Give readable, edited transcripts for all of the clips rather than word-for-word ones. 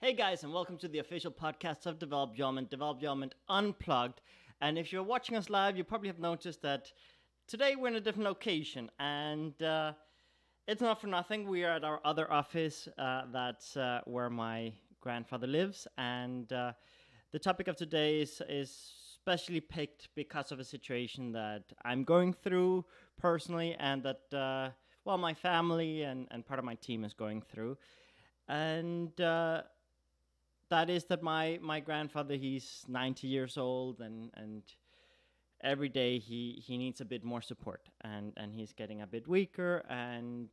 Hey guys, and welcome to the official podcast of Develop Development Unplugged. And if you're watching us live, you probably have noticed that today we're in a different location, and it's not for nothing. We are at our other office. That's where my grandfather lives, and the topic of today is specially picked because of a situation that I'm going through personally, and that my family and part of my team is going through, and that is that my grandfather, he's 90 years old, and every day he needs a bit more support, and he's getting a bit weaker, and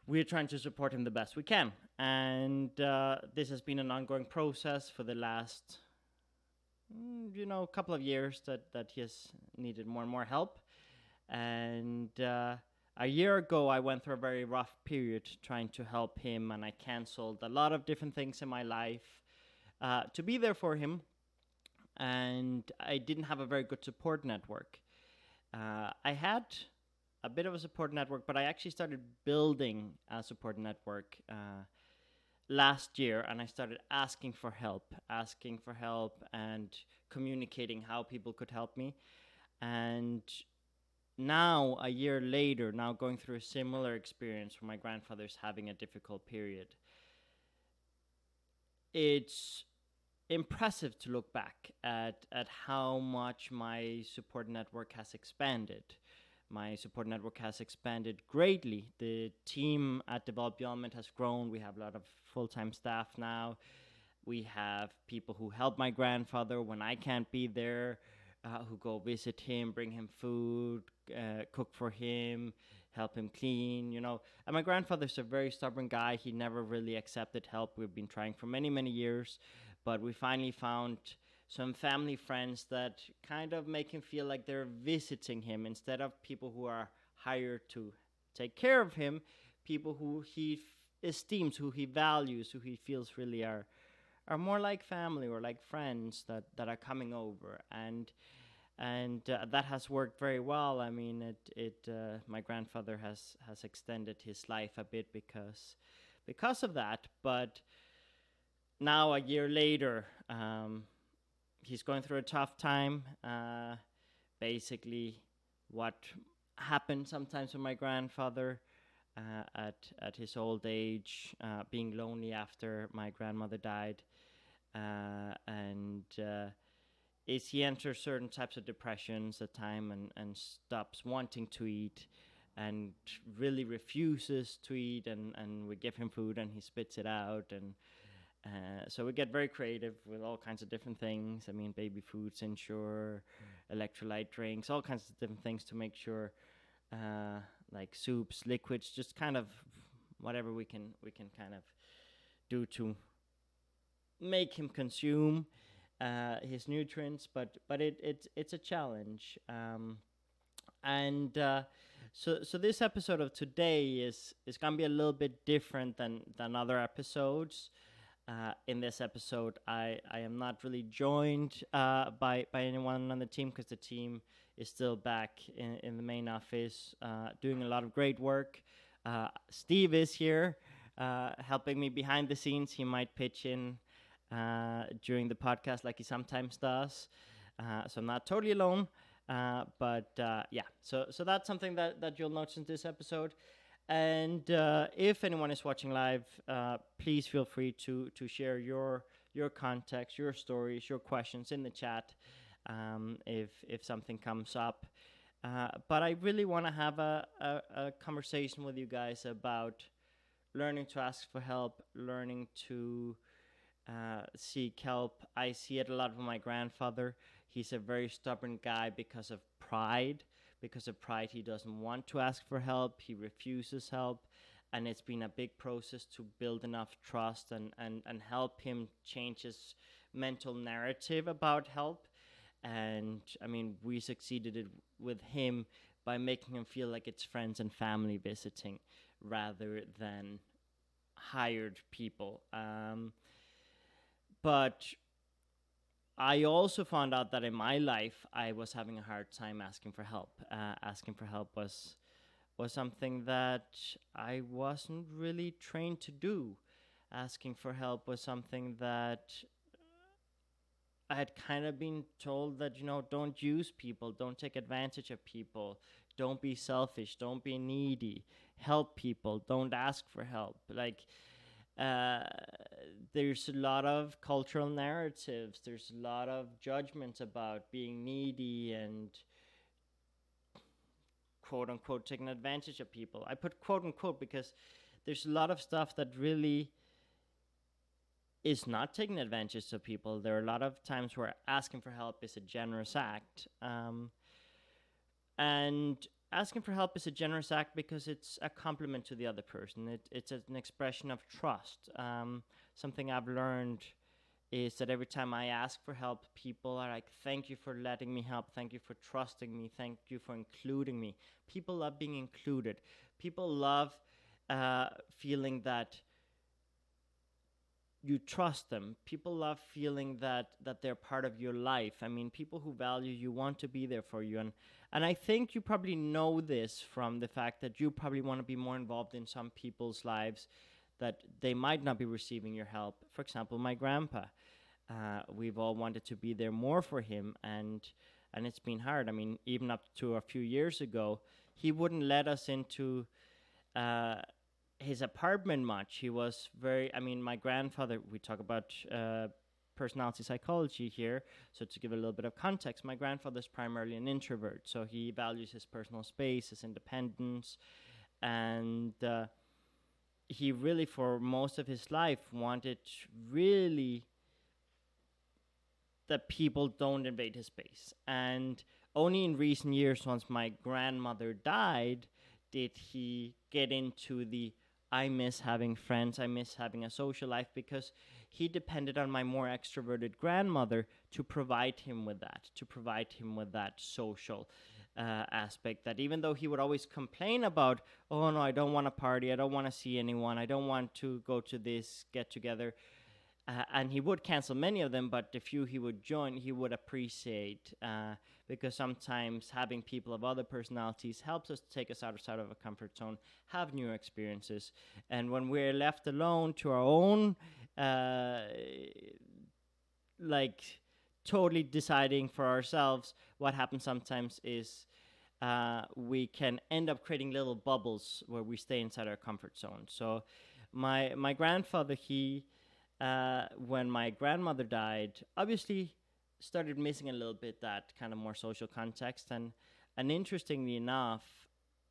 we're trying to support him the best we can. And this has been an ongoing process for the last couple of years that he has needed more and more help. And a year ago, I went through a very rough period trying to help him, and I canceled a lot of different things in my life to be there for him. And I didn't have a very good support network. I had a bit of a support network, but I actually started building a support network last year, and I started asking for help, and communicating how people could help me. And now, a year later, now going through a similar experience where my grandfather's having a difficult period, it's impressive to look back at how much my support network has expanded. My support network has expanded greatly. The team at Develop Development has grown. We have a lot of full-time staff now. We have people who help my grandfather when I can't be there, who go visit him, bring him food, cook for him, help him clean, And my grandfather's a very stubborn guy. He never really accepted help. We've been trying for many, many years, but we finally found some family friends that kind of make him feel like they're visiting him instead of people who are hired to take care of him, people who he esteems, who he values, who he feels really are more like family or like friends that are coming over, and that has worked very well. I mean, my grandfather has extended his life a bit because of that. But now, a year later, he's going through a tough time. Basically, what happened sometimes with my grandfather at his old age, being lonely after my grandmother died, and is he enters certain types of depressions at time, and stops wanting to eat, and really refuses to eat, and we give him food and he spits it out, and so we get very creative with all kinds of different things. I mean, baby foods, ensure, electrolyte drinks, all kinds of different things to make sure, like soups, liquids, just kind of whatever we can kind of do to make him consume his nutrients. But it's a challenge. And so this episode of today is gonna be a little bit different than other episodes. In this episode, I am not really joined by anyone on the team, because the team is still back in the main office doing a lot of great work. Steve is here helping me behind the scenes. He might pitch in during the podcast like he sometimes does. So I'm not totally alone. But so that's something that you'll notice in this episode. And if anyone is watching live, please feel free to share your context, your stories, your questions in the chat if something comes up. But I really want to have a conversation with you guys about learning to ask for help, learning to seek help. I see it a lot with my grandfather. He's a very stubborn guy because of pride. Because of pride, he doesn't want to ask for help. He refuses help. And it's been a big process to build enough trust and help him change his mental narrative about help. And I mean, we succeeded with him by making him feel like it's friends and family visiting rather than hired people. But I also found out that in my life, I was having a hard time asking for help. Asking for help was something that I wasn't really trained to do. asking for help was something that I had kind of been told that, don't use people, don't take advantage of people, don't be selfish, don't be needy, help people, don't ask for help. Like, uh, there's a lot of cultural narratives, there's a lot of judgments about being needy and quote unquote taking advantage of people. I put quote unquote because there's a lot of stuff that really is not taking advantage of people. There are a lot of times where asking for help is a generous act. And asking for help is a generous act because it's a compliment to the other person. It's an expression of trust. Something I've learned is that every time I ask for help, people are like, thank you for letting me help. Thank you for trusting me. Thank you for including me. People love being included. People love feeling that you trust them. People love feeling that they're part of your life. I mean, people who value you want to be there for you. And I think you probably know this from the fact that you probably want to be more involved in some people's lives that they might not be receiving your help. For example, my grandpa. We've all wanted to be there more for him, and it's been hard. I mean, even up to a few years ago, he wouldn't let us into uh, his apartment much. He was very. I mean, my grandfather. We talk about personality psychology here, so to give a little bit of context, my grandfather's primarily an introvert, so he values his personal space, his independence, and he really, for most of his life, wanted really that people don't invade his space. And only in recent years, once my grandmother died, did he get into the I miss having friends, I miss having a social life, because he depended on my more extroverted grandmother to provide him with that, social aspect. That even though he would always complain about, oh no, I don't want to party, I don't want to see anyone, I don't want to go to this get together, and he would cancel many of them, but the few he would join, he would appreciate, because sometimes having people of other personalities helps us take us outside of a comfort zone, have new experiences, and when we're left alone to our own, like totally deciding for ourselves, what happens sometimes is we can end up creating little bubbles where we stay inside our comfort zone. So, my grandfather, he when my grandmother died, obviously started missing a little bit that kind of more social context. And interestingly enough,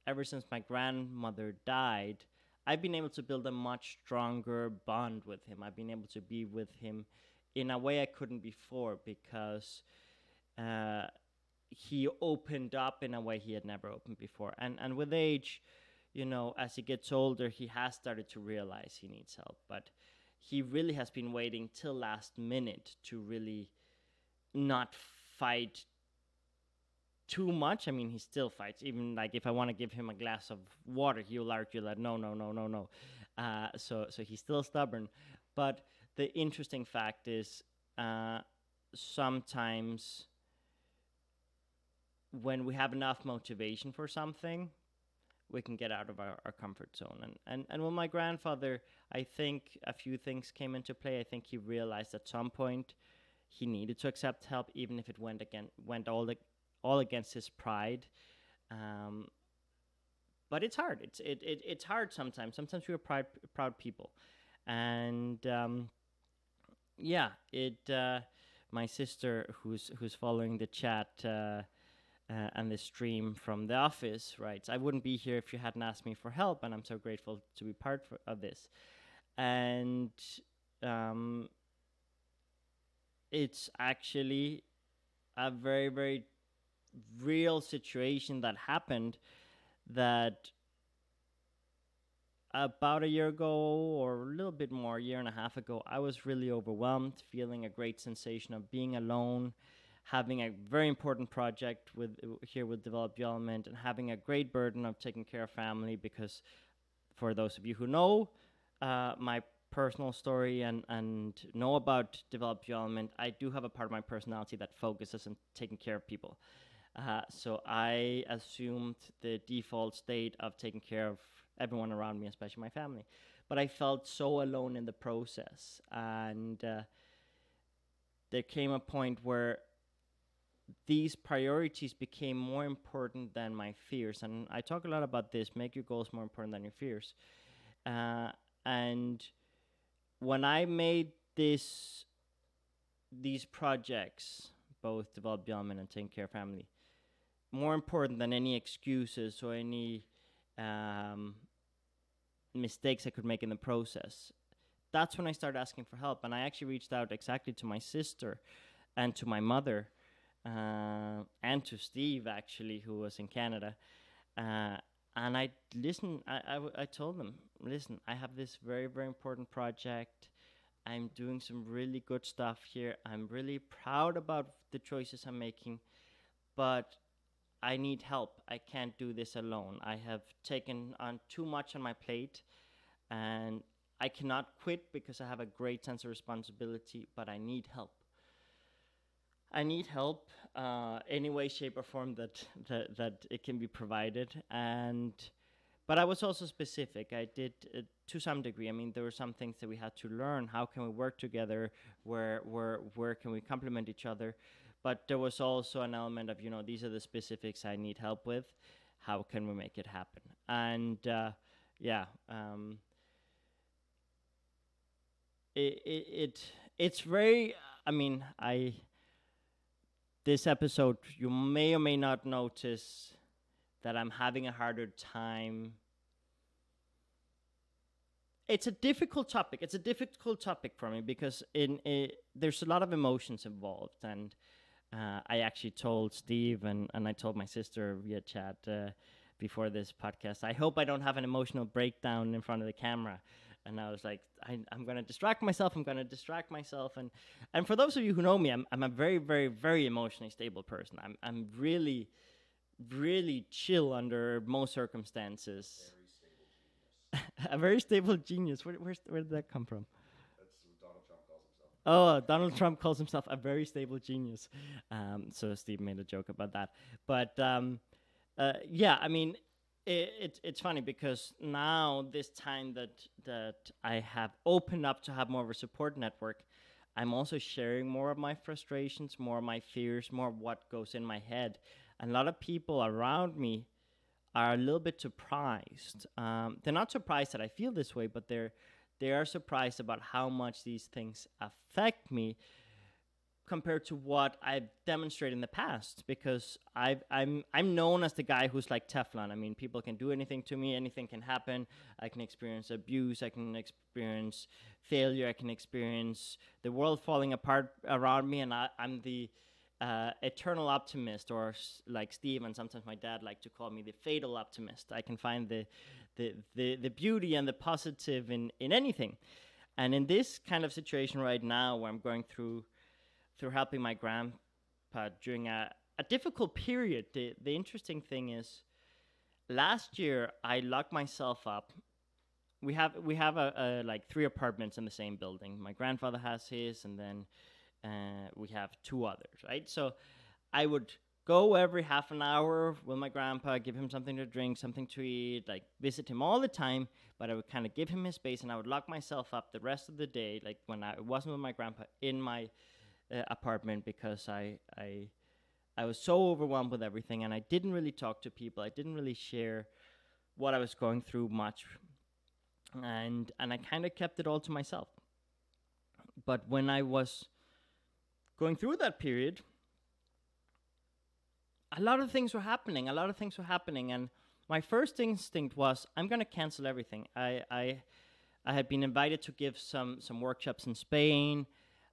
ever since my grandmother died, I've been able to build a much stronger bond with him. I've been able to be with him in a way I couldn't before, because uh, he opened up in a way he had never opened before. And with age, as he gets older, he has started to realize he needs help. But he really has been waiting till last minute to really not fight too much. I mean, he still fights. Even like if I want to give him a glass of water, he'll argue that no, no, no, no, no. So he's still stubborn. But the interesting fact is, sometimes when we have enough motivation for something, we can get out of our comfort zone. And with my grandfather, I think a few things came into play. I think he realized at some point he needed to accept help, even if it went all against his pride. Um, but it's hard. It's hard sometimes. Sometimes we're proud people, and yeah, it. My sister, who's following the chat. And the stream from the office, writes, I wouldn't be here if you hadn't asked me for help, and I'm so grateful to be part of this. And it's actually a very, very real situation that happened, that about a year ago, or a little bit more, a year and a half ago, I was really overwhelmed, feeling a great sensation of being alone, having a very important project with developed development, and having a great burden of taking care of family. Because for those of you who know my personal story and know about developed development, I do have a part of my personality that focuses on taking care of people. So I assumed the default state of taking care of everyone around me, especially my family. but I felt so alone in the process. And there came a point where these priorities became more important than my fears. And I talk a lot about this: make your goals more important than your fears. Uh, and when I made these projects, both Develop Beyond and Take Care Family, more important than any excuses or any um, mistakes I could make in the process, that's when I started asking for help. And I actually reached out exactly to my sister and to my mother, and to Steve, actually, who was in Canada. Uh, and I listened. I told them, listen, I have this very, very important project. I'm doing some really good stuff here. I'm really proud about the choices I'm making, but I need help. I can't do this alone. I have taken on too much on my plate, and I cannot quit because I have a great sense of responsibility, but I need help. I need help, any way, shape, or form that it can be provided. And but I was also specific. I did, to some degree. I mean, there were some things that we had to learn. How can we work together? Where can we complement each other? But there was also an element of, these are the specifics I need help with. How can we make it happen? And yeah, it's very. I mean, this episode, you may or may not notice that I'm having a harder time. It's a difficult topic. It's a difficult topic for me because there's a lot of emotions involved. And I actually told Steve and I told my sister via chat before this podcast, I hope I don't have an emotional breakdown in front of the camera. And I was like, I'm going to distract myself. And for those of you who know me, I'm a very, very, very emotionally stable person. I'm really, really chill under most circumstances. A very stable genius. Where did that come from? That's what Donald Trump calls himself. Oh, Donald Trump calls himself a very stable genius. So Steve made a joke about that. But yeah, I mean, it's funny because now this time that I have opened up to have more of a support network, I'm also sharing more of my frustrations, more of my fears, more of what goes in my head. And a lot of people around me are a little bit surprised. They're not surprised that I feel this way, but they are surprised about how much these things affect me compared to what I've demonstrated in the past. Because I'm known as the guy who's like Teflon. I mean, people can do anything to me, anything can happen. I can experience abuse, I can experience failure, I can experience the world falling apart around me, and I'm the eternal optimist, or like Steve and sometimes my dad like to call me the fatal optimist. I can find the beauty and the positive in anything. And in this kind of situation right now, where I'm going through helping my grandpa during a difficult period, the interesting thing is, last year I locked myself up. We have a like 3 apartments in the same building. My grandfather has his, and then we have 2 others, right? So I would go every half an hour with my grandpa, give him something to drink, something to eat, like visit him all the time. But I would kind of give him his space, and I would lock myself up the rest of the day, like when I wasn't with my grandpa, in my apartment, because I was so overwhelmed with everything, and I didn't really talk to people. I didn't really share what I was going through much, and I kind of kept it all to myself. But when I was going through that period, a lot of things were happening. And my first instinct was, I'm going to cancel everything. I had been invited to give some workshops in Spain.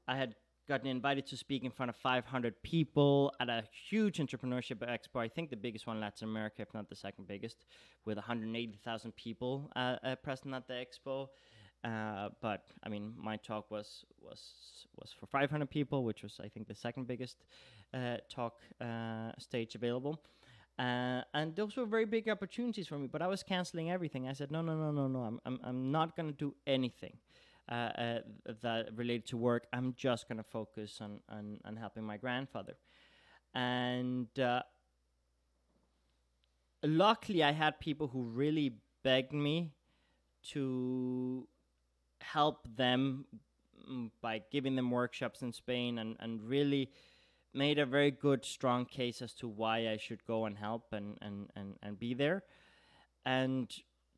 I had gotten invited to speak in front of 500 people at a huge entrepreneurship expo. I think the biggest one in Latin America, if not the second biggest, with 180,000 people present at the expo. But I mean, my talk was for 500 people, which was, I think, the second biggest talk stage available. And those were very big opportunities for me, but I was canceling everything. I said, no. I'm not going to do anything that related to work. I'm just going to focus on helping my grandfather. And luckily, I had people who really begged me to help them by giving them workshops in Spain, and really made a very good, strong case as to why I should go and help and be there. And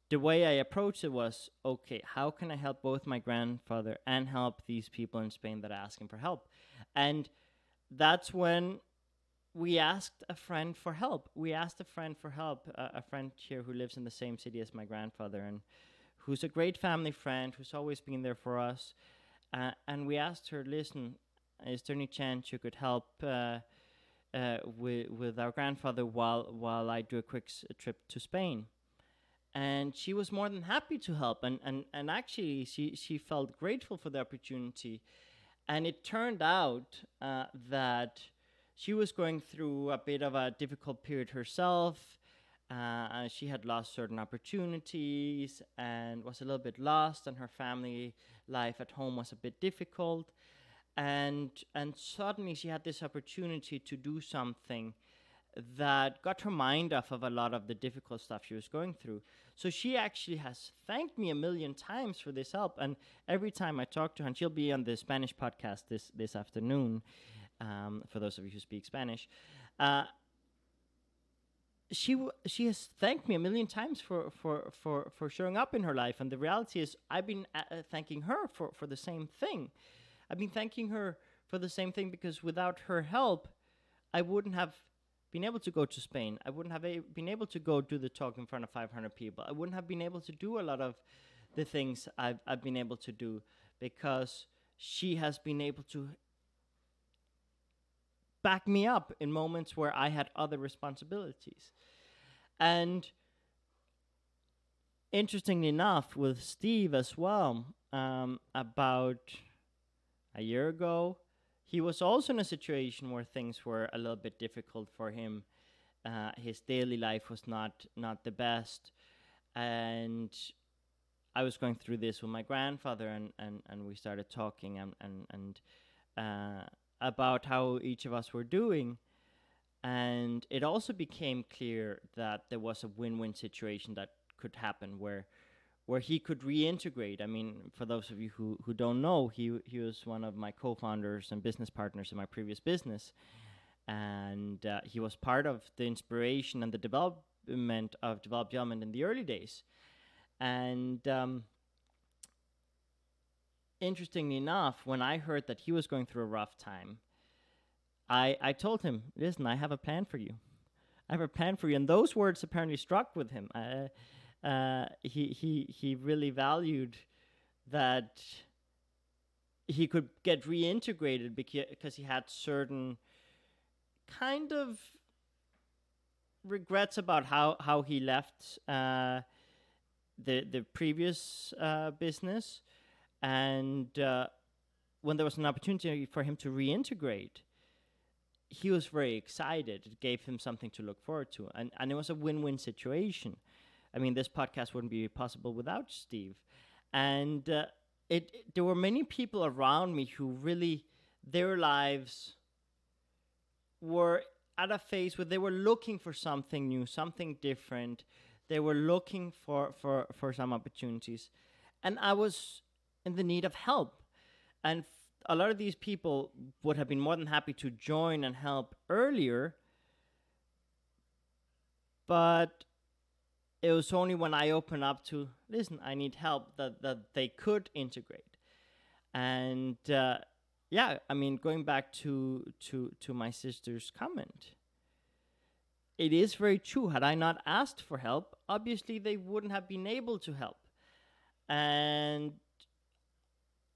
the way I approached it was, okay, how can I help both my grandfather and help these people in Spain that are asking for help? And that's when we asked a friend for help. We asked a friend for help, a friend here who lives in the same city as my grandfather, and who's a great family friend, who's always been there for us. And we asked her, listen, is there any chance you could help with our grandfather while I do a quick trip to Spain? And she was more than happy to help, and actually she felt grateful for the opportunity. And it turned out that she was going through a bit of a difficult period herself. She had lost certain opportunities and was a little bit lost, and her family life at home was a bit difficult. And suddenly she had this opportunity to do something that got her mind off of a lot of the difficult stuff she was going through. So she actually has thanked me a million times for this help. And every time I talk to her, and she'll be on the Spanish podcast this afternoon, for those of you who speak Spanish, she has thanked me a million times for showing up in her life. And the reality is, I've been thanking her for the same thing. I've been thanking her for the same thing because without her help, I wouldn't have been able to go to Spain. I wouldn't have been able to go do the talk in front of 500 people. I wouldn't have been able to do a lot of the things I've been able to do because she has been able to back me up in moments where I had other responsibilities. And interestingly enough, with Steve as well, about a year ago, he was also in a situation where things were a little bit difficult for him. His daily life was not the best, and I was going through this with my grandfather, and we started talking and about how each of us were doing. And it also became clear that there was a win-win situation that could happen where he could reintegrate. I mean, for those of you who don't know, he was one of my co-founders and business partners in my previous business. And he was part of the inspiration and the development of Developed Element in the early days. And interestingly enough, when I heard that he was going through a rough time, I told him, listen, I have a plan for you. I have a plan for you. And those words apparently struck with him. He really valued that he could get reintegrated because he had certain kind of regrets about how he left the previous business. And when there was an opportunity for him to reintegrate, he was very excited. It gave him something to look forward to. And it was a win-win situation. I mean, this podcast wouldn't be possible without Steve. And there were many people around me who really, their lives were at a phase where they were looking for something new, something different. They were looking for some opportunities. And I was in the need of help. And a lot of these people would have been more than happy to join and help earlier. But it was only when I opened up to, listen, I need help, that they could integrate. And yeah, I mean, going back to my sister's comment, it is very true. Had I not asked for help, obviously they wouldn't have been able to help. And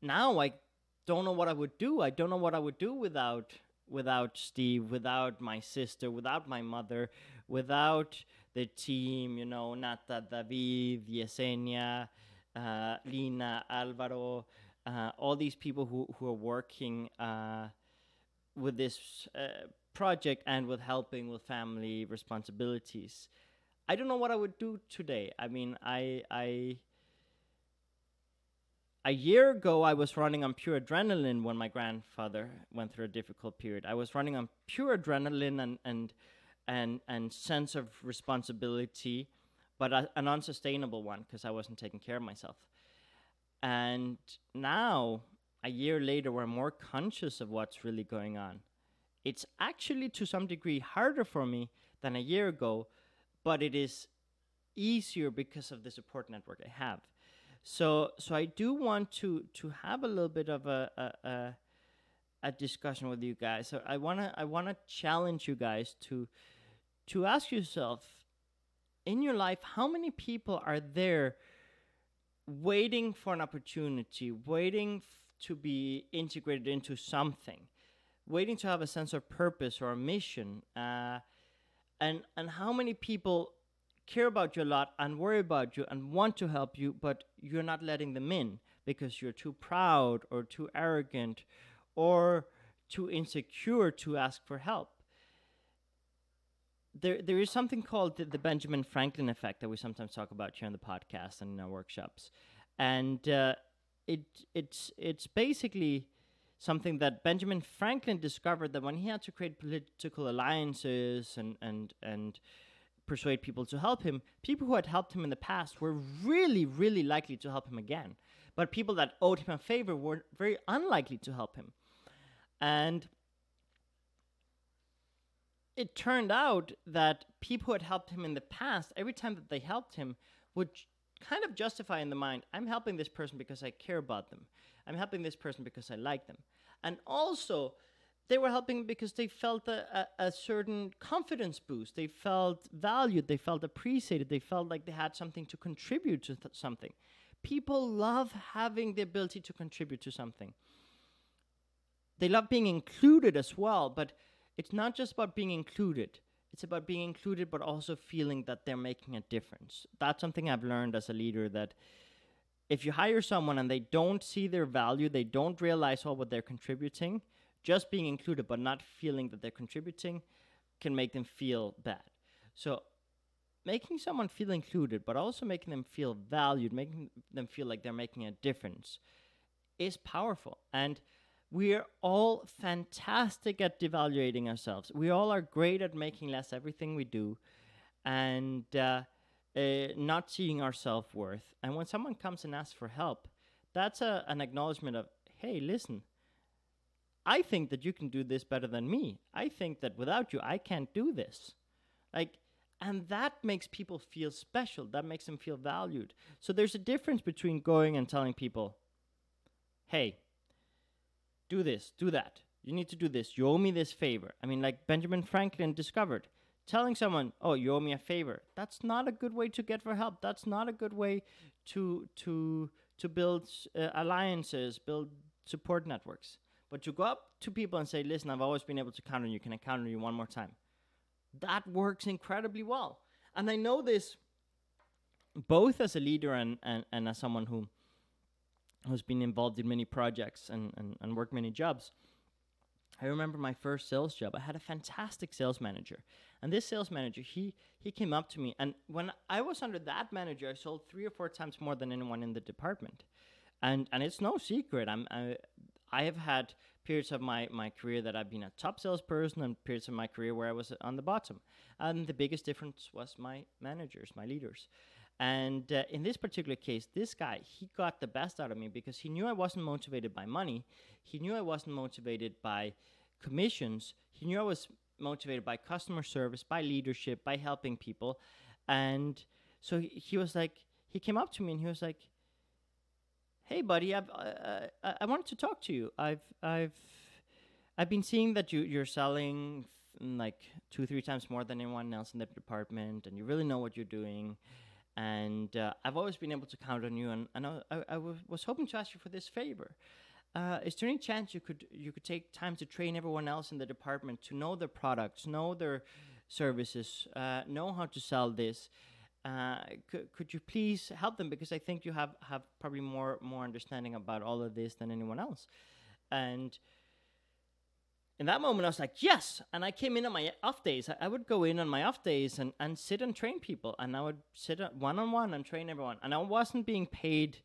now I don't know what I would do. I don't know what I would do without Steve, without my sister, without my mother, without the team, you know, Nata, David, Yesenia, Lina, Alvaro, all these people who are working with this project and with helping with family responsibilities. I don't know what I would do today. I mean, a year ago, I was running on pure adrenaline when my grandfather went through a difficult period. I was running on pure adrenaline and sense of responsibility but an unsustainable one because I wasn't taking care of myself. And now, a year later, we're more conscious of what's really going on. It's actually to some degree harder for me than a year ago, but it is easier because of the support network I have. So I do want to have a little bit of a discussion with you guys. So I wanna challenge you guys to ask yourself in your life, how many people are there waiting for an opportunity, waiting to be integrated into something, waiting to have a sense of purpose or a mission, and how many people care about you a lot and worry about you and want to help you, but you're not letting them in because you're too proud or too arrogant or too insecure to ask for help. There is something called the Benjamin Franklin effect that we sometimes talk about here on the podcast and in our workshops, and it's basically something that Benjamin Franklin discovered, that when he had to create political alliances and persuade people to help him, people who had helped him in the past were really, really likely to help him again. But people that owed him a favor were very unlikely to help him. And it turned out that people who had helped him in the past, every time that they helped him, would kind of justify in the mind, I'm helping this person because I care about them. I'm helping this person because I like them. And also, they were helping because they felt a certain confidence boost. They felt valued. They felt appreciated. They felt like they had something to contribute to something. People love having the ability to contribute to something. They love being included as well, but it's not just about being included. It's about being included, but also feeling that they're making a difference. That's something I've learned as a leader, that if you hire someone and they don't see their value, they don't realize all what they're contributing, just being included but not feeling that they're contributing can make them feel bad. So making someone feel included, but also making them feel valued, making them feel like they're making a difference is powerful. And we're all fantastic at devaluating ourselves. We all are great at making less everything we do and not seeing our self-worth. And when someone comes and asks for help, that's an acknowledgement of, hey, listen, I think that you can do this better than me. I think that without you, I can't do this. And that makes people feel special. That makes them feel valued. So there's a difference between going and telling people, hey, do this, do that. You need to do this. You owe me this favor. I mean, like Benjamin Franklin discovered, telling someone, oh, you owe me a favor, that's not a good way to get for help. That's not a good way to build alliances, build support networks. But to go up to people and say, listen, I've always been able to count on you. Can I count on you one more time? That works incredibly well. And I know this both as a leader and as someone who's been involved in many projects and worked many jobs. I remember my first sales job. I had a fantastic sales manager. And this sales manager, he came up to me. And when I was under that manager, I sold 3 or 4 times more than anyone in the department. And it's no secret. I have had periods of my career that I've been a top salesperson and periods of my career where I was on the bottom. And the biggest difference was my managers, my leaders. And in this particular case, this guy, he got the best out of me because he knew I wasn't motivated by money. He knew I wasn't motivated by commissions. He knew I was motivated by customer service, by leadership, by helping people. And so he was like, he came up to me and he was like, hey, buddy, I wanted to talk to you. I've been seeing that you're selling like 2-3 times more than anyone else in the department, and you really know what you're doing. And I've always been able to count on you, and I was hoping to ask you for this favor. Is there any chance you could take time to train everyone else in the department to know their products, know their services, know how to sell this? Could you please help them, because I think you have probably more understanding about all of this than anyone else. And in that moment, I was like, yes. And I came in on my off days. I would go in on my off days and sit and train people. And I would sit one-on-one and train everyone. And I wasn't being paid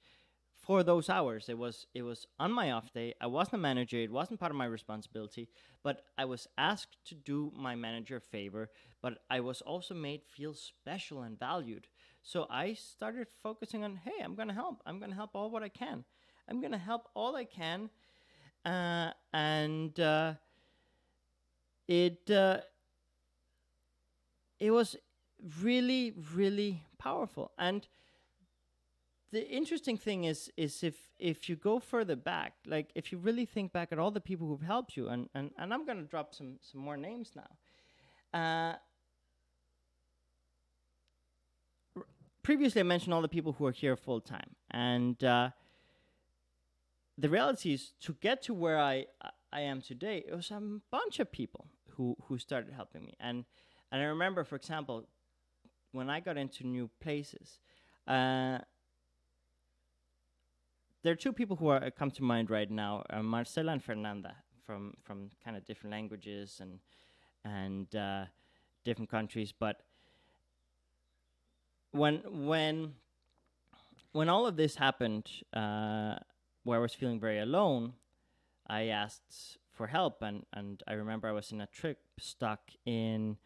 for those hours. It was on my off day. I wasn't a manager. It wasn't part of my responsibility. But I was asked to do my manager a favor. But I was also made feel special and valued. So I started focusing on, hey, I'm gonna help. I'm gonna help all what I can. I'm gonna help all I can, and it it was really really powerful. And the interesting thing is if you go further back, like if you really think back at all the people who've helped you, and I'm gonna drop some more names now. Previously, I mentioned all the people who are here full time, and the reality is to get to where I am today. It was a bunch of people who started helping me, and I remember, for example, when I got into new places. There are two people who are come to mind right now, Marcela and Fernanda, from kind of different languages and different countries. But when when when all of this happened, where I was feeling very alone, I asked for help, and I remember I was in a trip stuck in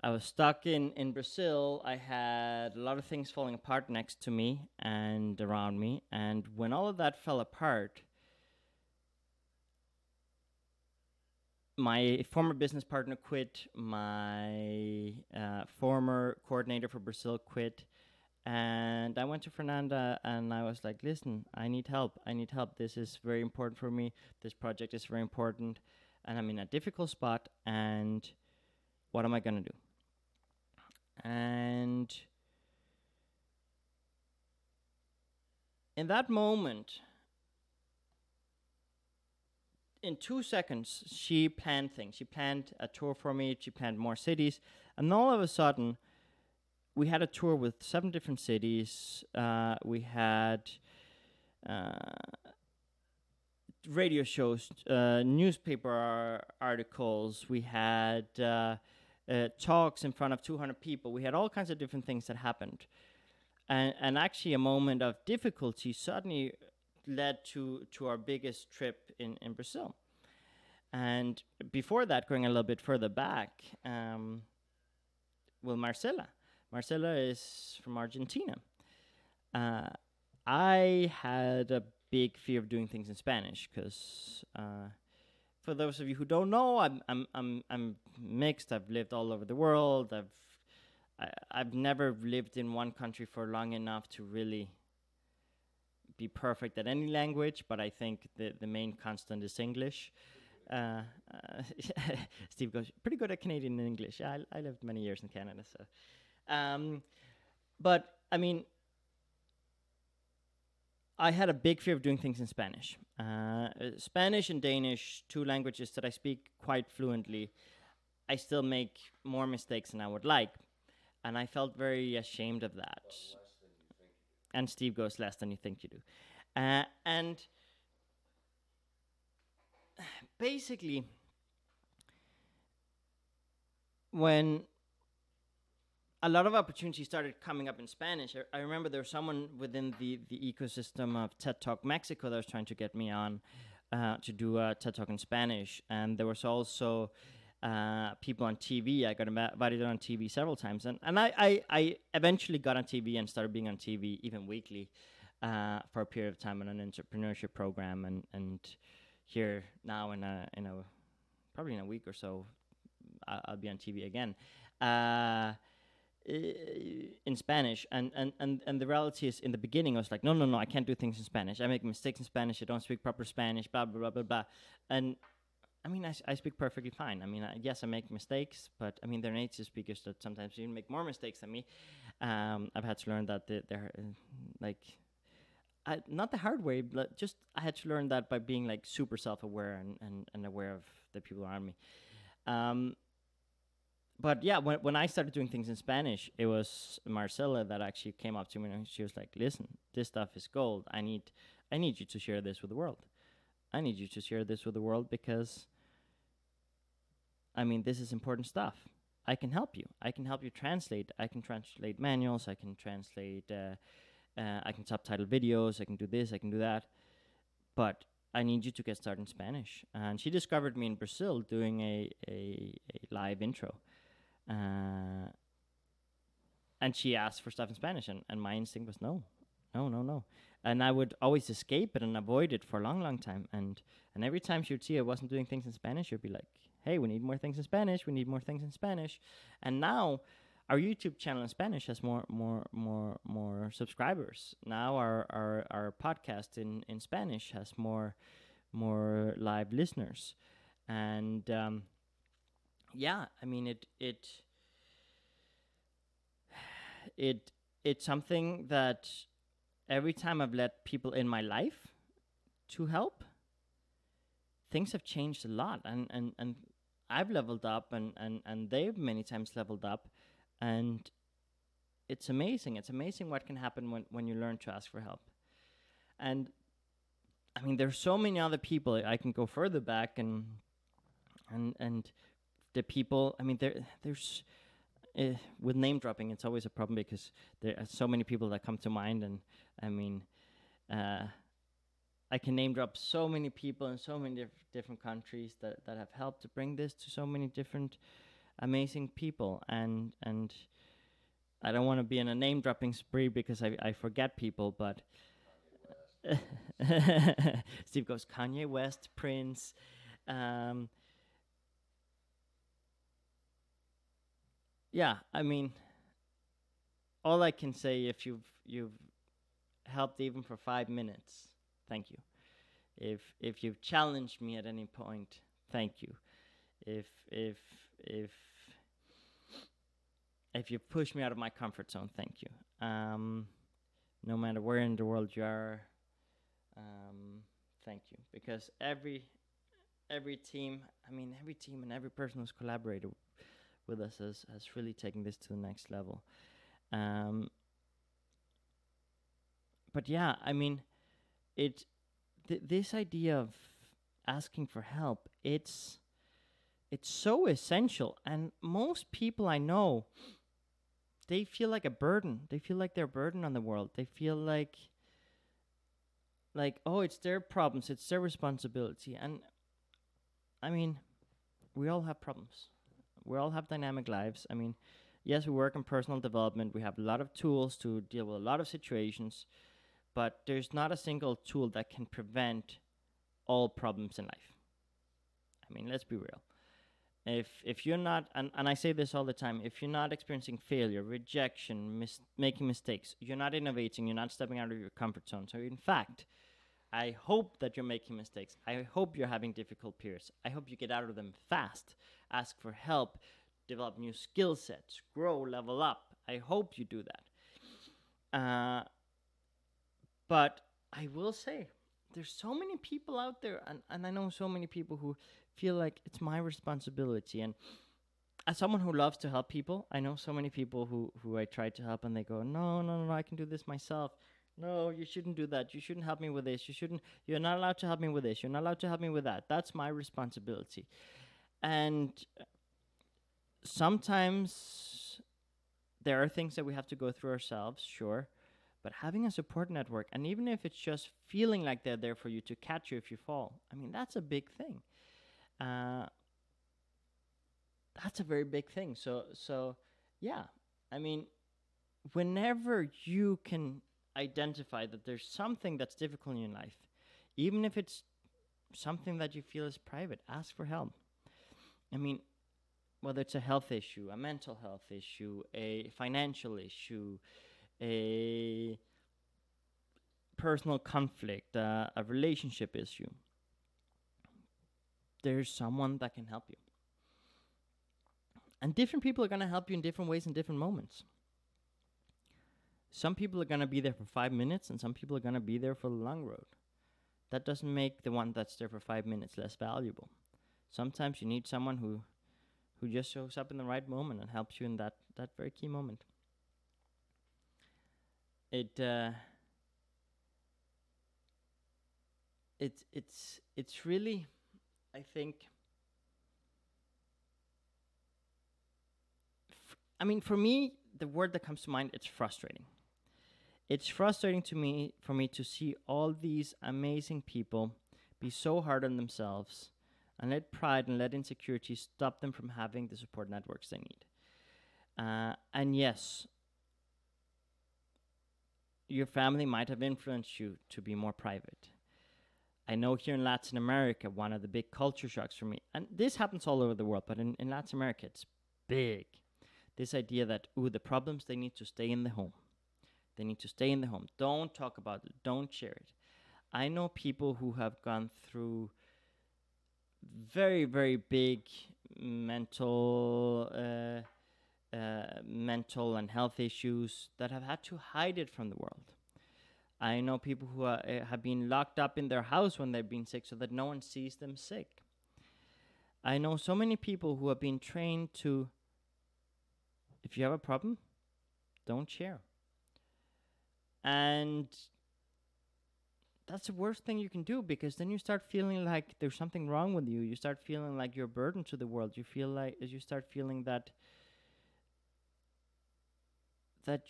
Brazil. I had a lot of things falling apart next to me and around me. And when all of that fell apart, my former business partner quit. My former coordinator for Brazil quit. And I went to Fernanda and I was like, listen, I need help. I need help. This is very important for me. This project is very important. And I'm in a difficult spot. And what am I going to do? And in that moment, in 2 seconds, she planned things. She planned a tour for me. She planned more cities. And all of a sudden, we had a tour with 7 different cities. We had radio shows, newspaper articles. We had talks in front of 200 people. We had all kinds of different things that happened. And actually, a moment of difficulty suddenly led to our biggest trip in Brazil. And before that, going a little bit further back, Marcela. Marcela is from Argentina. I had a big fear of doing things in Spanish because, for those of you who don't know, I'm mixed. I've lived all over the world. I've never lived in one country for long enough to really be perfect at any language, but I think the main constant is English. Steve goes, pretty good at Canadian English. Yeah, I lived many years in Canada, so. But I mean, I had a big fear of doing things in Spanish. Spanish and Danish, 2 languages that I speak quite fluently, I still make more mistakes than I would like. And I felt very ashamed of that. And Steve goes, less than you think you do. And basically, when a lot of opportunities started coming up in Spanish, I remember there was someone within the ecosystem of TED Talk Mexico that was trying to get me on to do a TED Talk in Spanish. And there was also people on TV. I got invited on TV several times. And I eventually got on TV and started being on TV even weekly for a period of time on an entrepreneurship program. And here now in a probably in a week or so, I'll be on TV again. In Spanish, and the reality is, in the beginning I was like, no, I can't do things in Spanish. I make mistakes in Spanish. I don't speak proper Spanish, blah blah blah blah blah. And I mean, I speak perfectly fine. I mean, yes, I make mistakes, but I mean, there are native speakers that sometimes even make more mistakes than me. I've had to learn that they're not the hard way, but just I had to learn that by being like super self-aware and aware of the people around me. But yeah, when I started doing things in Spanish, it was Marcela that actually came up to me and she was like, "Listen, this stuff is gold. I need you to share this with the world. I need you to share this with the world because, I mean, this is important stuff. I can help you. I can help you translate. I can translate manuals. I can translate. I can subtitle videos. I can do this. I can do that. But I need you to get started in Spanish." And she discovered me in Brazil doing a live intro. and she asked for stuff in Spanish, and my instinct was no, no, no, no. And I would always escape it and avoid it for a long, long time. And every time she would see I wasn't doing things in Spanish, she'd be like, "Hey, we need more things in Spanish. We need more things in Spanish." And now our YouTube channel in Spanish has more subscribers. Now our podcast in Spanish has more live listeners, and yeah, I mean it's something that every time I've let people in my life to help, things have changed a lot, and I've leveled up, and they've many times leveled up, and it's amazing. It's amazing what can happen when you learn to ask for help. And I mean, there's so many other people. I can go further back, and the people. I mean, there's with name dropping, it's always a problem because there are so many people that come to mind, and I mean, I can name drop so many people in so many different countries that have helped to bring this to so many different amazing people, and I don't want to be in a name dropping spree because I forget people, but Steve goes Kanye West, Prince. Yeah, I mean, all I can say, if you've helped even for 5 minutes, thank you. If you've challenged me at any point, thank you. If if if if you've pushed me out of my comfort zone, thank you. No matter where in the world you are, thank you. Because every team, I mean, every team and every person who's collaborated with us has really taken this to the next level. But yeah, I mean, this idea of asking for help, it's so essential, and most people I know, they feel like a burden. They feel like they're a burden on the world. They feel like oh, it's their problems, it's their responsibility. And I mean, we all have problems. We all have dynamic lives. I mean, yes, we work in personal development. We have a lot of tools to deal with a lot of situations, but there's not a single tool that can prevent all problems in life. I mean, let's be real. If you're not, and I say this all the time, if you're not experiencing failure, rejection, making mistakes, you're not innovating, you're not stepping out of your comfort zone. So in fact, I hope that you're making mistakes. I hope you're having difficult periods. I hope you get out of them fast, ask for help, develop new skill sets, grow, level up. I hope you do that. But I will say, there's so many people out there, and I know so many people who feel like it's my responsibility. And as someone who loves to help people, I know so many people who I try to help, and they go, no, I can do this myself. No, you shouldn't do that. You shouldn't help me with this. You're not allowed to help me with this. You're not allowed to help me with that. That's my responsibility. And sometimes there are things that we have to go through ourselves, sure. But having a support network, and even if it's just feeling like they're there for you to catch you if you fall, I mean, that's a big thing. That's a very big thing. So yeah, I mean, whenever you can identify that there's something that's difficult in your life, even if it's something that you feel is private, ask for help. I mean, whether it's a health issue, a mental health issue, a financial issue, a personal conflict, a relationship issue, there's someone that can help you. And different people are going to help you in different ways in different moments. Some people are going to be there for 5 minutes, and some people are going to be there for the long road. That doesn't make the one that's there for 5 minutes less valuable. Sometimes you need someone who just shows up in the right moment and helps you in that very key moment. It's really, I think, I mean, for me, the word that comes to mind, it's frustrating. It's frustrating for me to see all these amazing people be so hard on themselves and let pride and let insecurity stop them from having the support networks they need. And yes, your family might have influenced you to be more private. I know here in Latin America, one of the big culture shocks for me, and this happens all over the world, but in Latin America, it's big. This idea that, the problems, they need to stay in the home. They need to stay in the home. Don't talk about it. Don't share it. I know people who have gone through very, very big mental, mental and health issues that have had to hide it from the world. I know people who have been locked up in their house when they've been sick so that no one sees them sick. I know so many people who have been trained to, if you have a problem, don't share. And that's the worst thing you can do, because then you start feeling like there's something wrong with you. You start feeling like you're a burden to the world. You start feeling that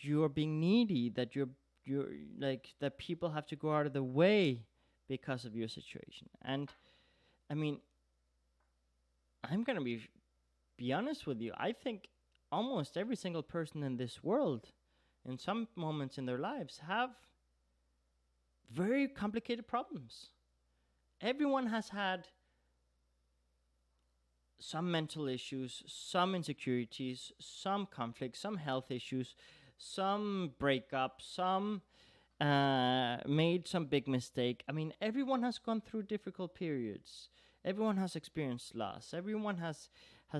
you're being needy, that you're like, that people have to go out of the way because of your situation. And I mean, I'm gonna be honest with you. I think almost every single person in this world, in some moments in their lives, have very complicated problems. Everyone has had some mental issues, some insecurities, some conflicts, some health issues, some breakups, some made some big mistake. I mean, everyone has gone through difficult periods. Everyone has experienced loss. Everyone has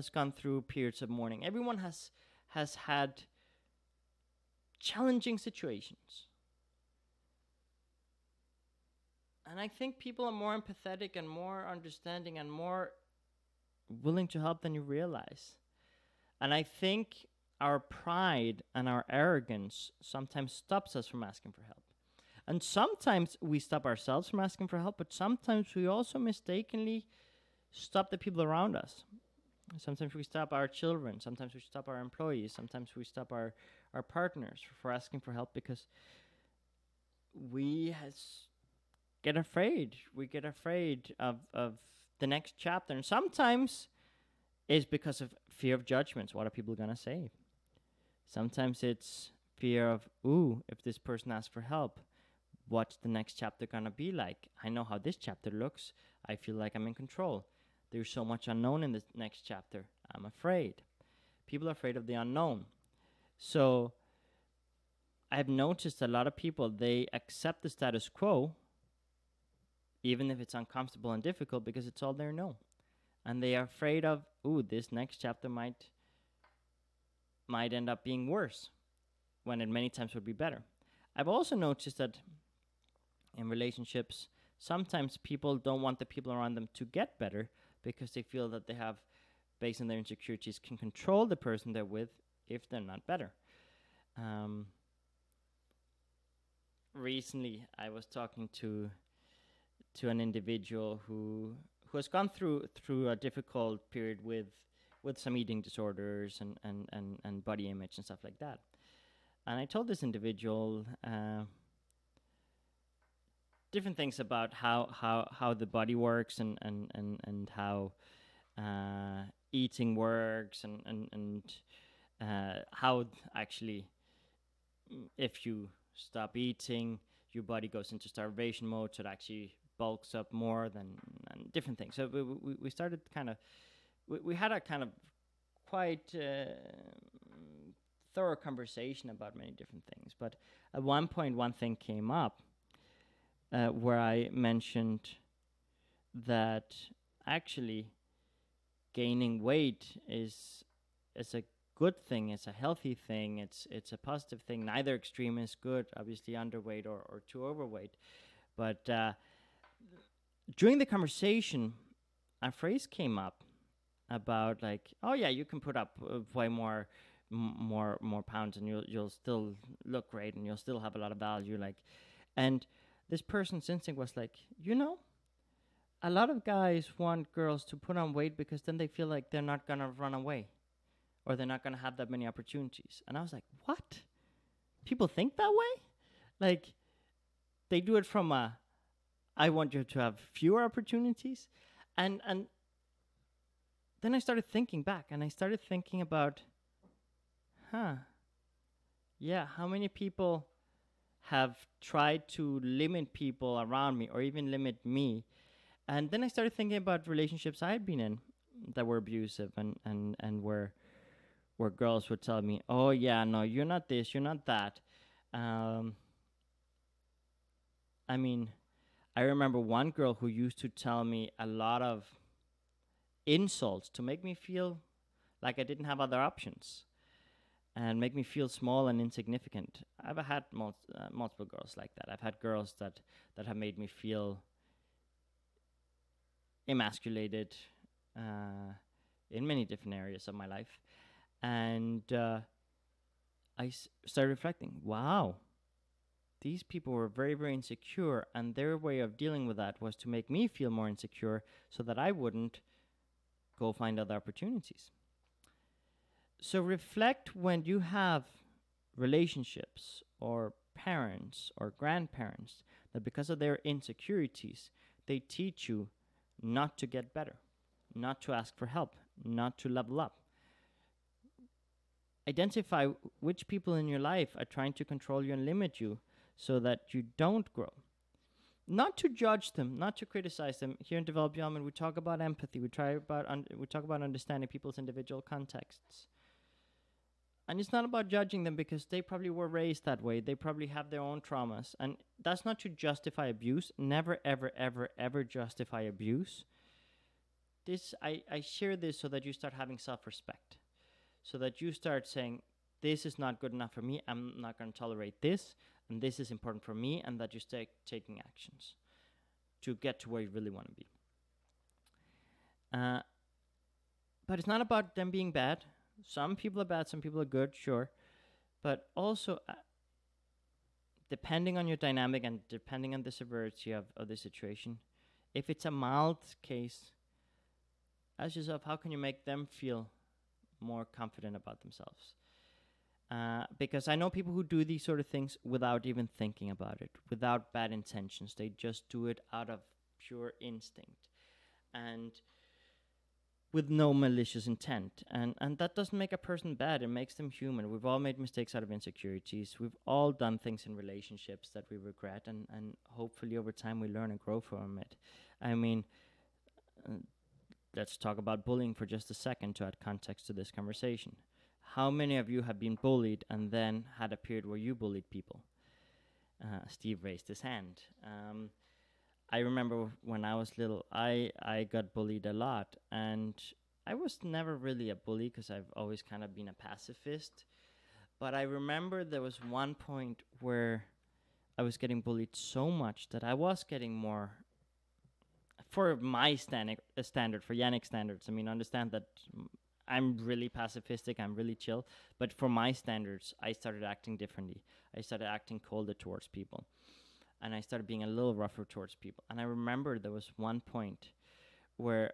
gone through periods of mourning. Everyone has had challenging situations. And I think people are more empathetic and more understanding and more willing to help than you realize. And I think our pride and our arrogance sometimes stops us from asking for help. And sometimes we stop ourselves from asking for help, but sometimes we also mistakenly stop the people around us. Sometimes we stop our children. Sometimes we stop our employees. Sometimes we stop our partners for asking for help because we get afraid. We get afraid of the next chapter. And sometimes it's because of fear of judgments. What are people going to say? Sometimes it's fear of, if this person asks for help, what's the next chapter going to be like? I know how this chapter looks. I feel like I'm in control. There's so much unknown in this next chapter. I'm afraid. People are afraid of the unknown. So I've noticed a lot of people, they accept the status quo, even if it's uncomfortable and difficult, because it's all they know. And they are afraid of, this next chapter might end up being worse, when it many times would be better. I've also noticed that in relationships, sometimes people don't want the people around them to get better because they feel that they have, based on their insecurities, can control the person they're with if they're not better. Recently, I was talking to an individual who has gone through a difficult period with some eating disorders and body image and stuff like that. And I told this individual different things about how the body works and how eating works and how actually, if you stop eating, your body goes into starvation mode, so it actually bulks up more and different things. So we started we had a kind of quite thorough conversation about many different things. But at one point, one thing came up where I mentioned that actually gaining weight is a good thing. It's a healthy thing. It's a positive thing. Neither extreme is good. Obviously, underweight or too overweight. But during the conversation, a phrase came up about like, oh yeah, you can put up way more pounds and you'll still look great and you'll still have a lot of value. Like, and this person's instinct was like, a lot of guys want girls to put on weight because then they feel like they're not gonna run away, or they're not gonna have that many opportunities. And I was like, what? People think that way? Like, they do it from I want you to have fewer opportunities, and then I started thinking back, and I started thinking about, yeah, how many people have tried to limit people around me or even limit me. And then I started thinking about relationships I had been in that were abusive, and where girls would tell me, "Oh yeah, no, you're not this, you're not that." Um, I mean, I remember one girl who used to tell me a lot of insults to make me feel like I didn't have other options and make me feel small and insignificant. I've had multiple girls like that. I've had girls that have made me feel emasculated in many different areas of my life. And started reflecting, wow, these people were very, very insecure, and their way of dealing with that was to make me feel more insecure so that I wouldn't go find other opportunities. So reflect when you have relationships or parents or grandparents that because of their insecurities, they teach you not to get better, not to ask for help, not to level up. Identify which people in your life are trying to control you and limit you so that you don't grow. Not to judge them, not to criticize them. Here in Develop Your Element, we talk about empathy. We talk about understanding people's individual contexts. And it's not about judging them because they probably were raised that way. They probably have their own traumas. And that's not to justify abuse. Never, ever, ever, ever justify abuse. I share this so that you start having self-respect. So that you start saying, this is not good enough for me. I'm not going to tolerate this. And this is important for me. And that you start taking actions to get to where you really want to be. But it's not about them being bad. Some people are bad, some people are good, sure. But also, depending on your dynamic and depending on the severity of the situation, if it's a mild case, ask yourself, how can you make them feel more confident about themselves? Because I know people who do these sort of things without even thinking about it, without bad intentions. They just do it out of pure instinct. And with no malicious intent. And that doesn't make a person bad. It makes them human. We've all made mistakes out of insecurities. We've all done things in relationships that we regret. And hopefully over time we learn and grow from it. I mean, let's talk about bullying for just a second to add context to this conversation. How many of you have been bullied and then had a period where you bullied people? Steve raised his hand. I remember when I was little, I got bullied a lot, and I was never really a bully because I've always kind of been a pacifist. But I remember there was one point where I was getting bullied so much that I was getting more, for my standard, for Yannick's standards. I mean, understand that I'm really pacifistic, I'm really chill, but for my standards, I started acting differently. I started acting colder towards people. And I started being a little rougher towards people. And I remember there was one point where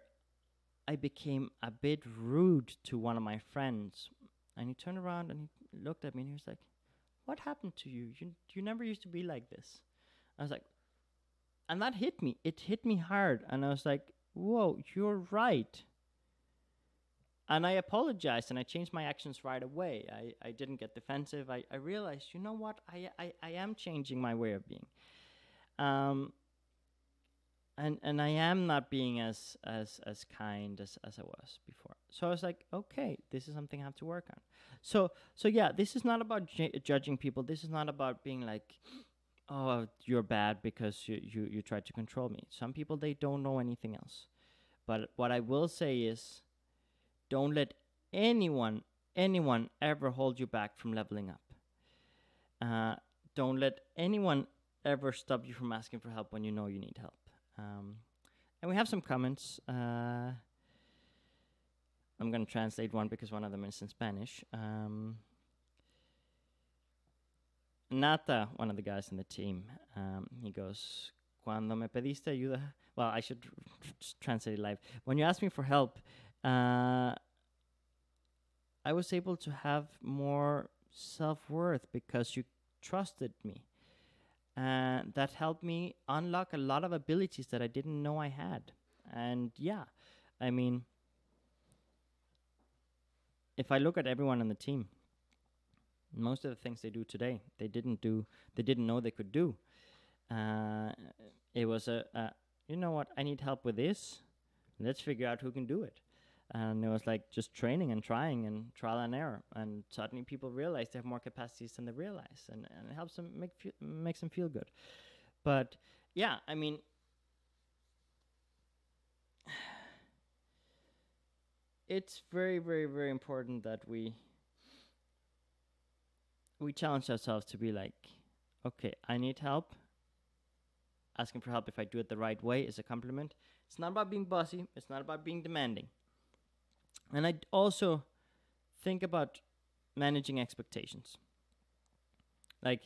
I became a bit rude to one of my friends. And he turned around and he looked at me and he was like, "What happened to you? You never used to be like this." I was like, and that hit me. It hit me hard. And I was like, whoa, you're right. And I apologized and I changed my actions right away. I didn't get defensive. I realized, you know what? I am changing my way of being. And I am not being as kind as I was before. So I was like, okay, this is something I have to work on. So yeah, this is not about judging people. This is not about being like, oh, you're bad because you tried to control me. Some people, they don't know anything else. But what I will say is, don't let anyone ever hold you back from leveling up. Don't let anyone ever stop you from asking for help when you know you need help. And we have some comments. I'm going to translate one because one of them is in Spanish. Nata, one of the guys in the team, he goes, "Cuando me pediste ayuda," well, I should translate it live. When you asked me for help, I was able to have more self-worth because you trusted me. And that helped me unlock a lot of abilities that I didn't know I had. And yeah, I mean, if I look at everyone on the team, Most of the things they do today, they didn't do. They didn't know they could do. Uh, it was you know what? I need help with this. Let's figure out who can do it. And it was like just training and trying and trial and error. And suddenly people realize they have more capacities than they realize, and it helps them makes them feel good. But yeah, I mean, it's very, very, very important that we challenge ourselves to be like, okay, I need help. Asking for help if I do it the right way is a compliment. It's not about being bossy. It's not about being demanding. And I also think about managing expectations. Like,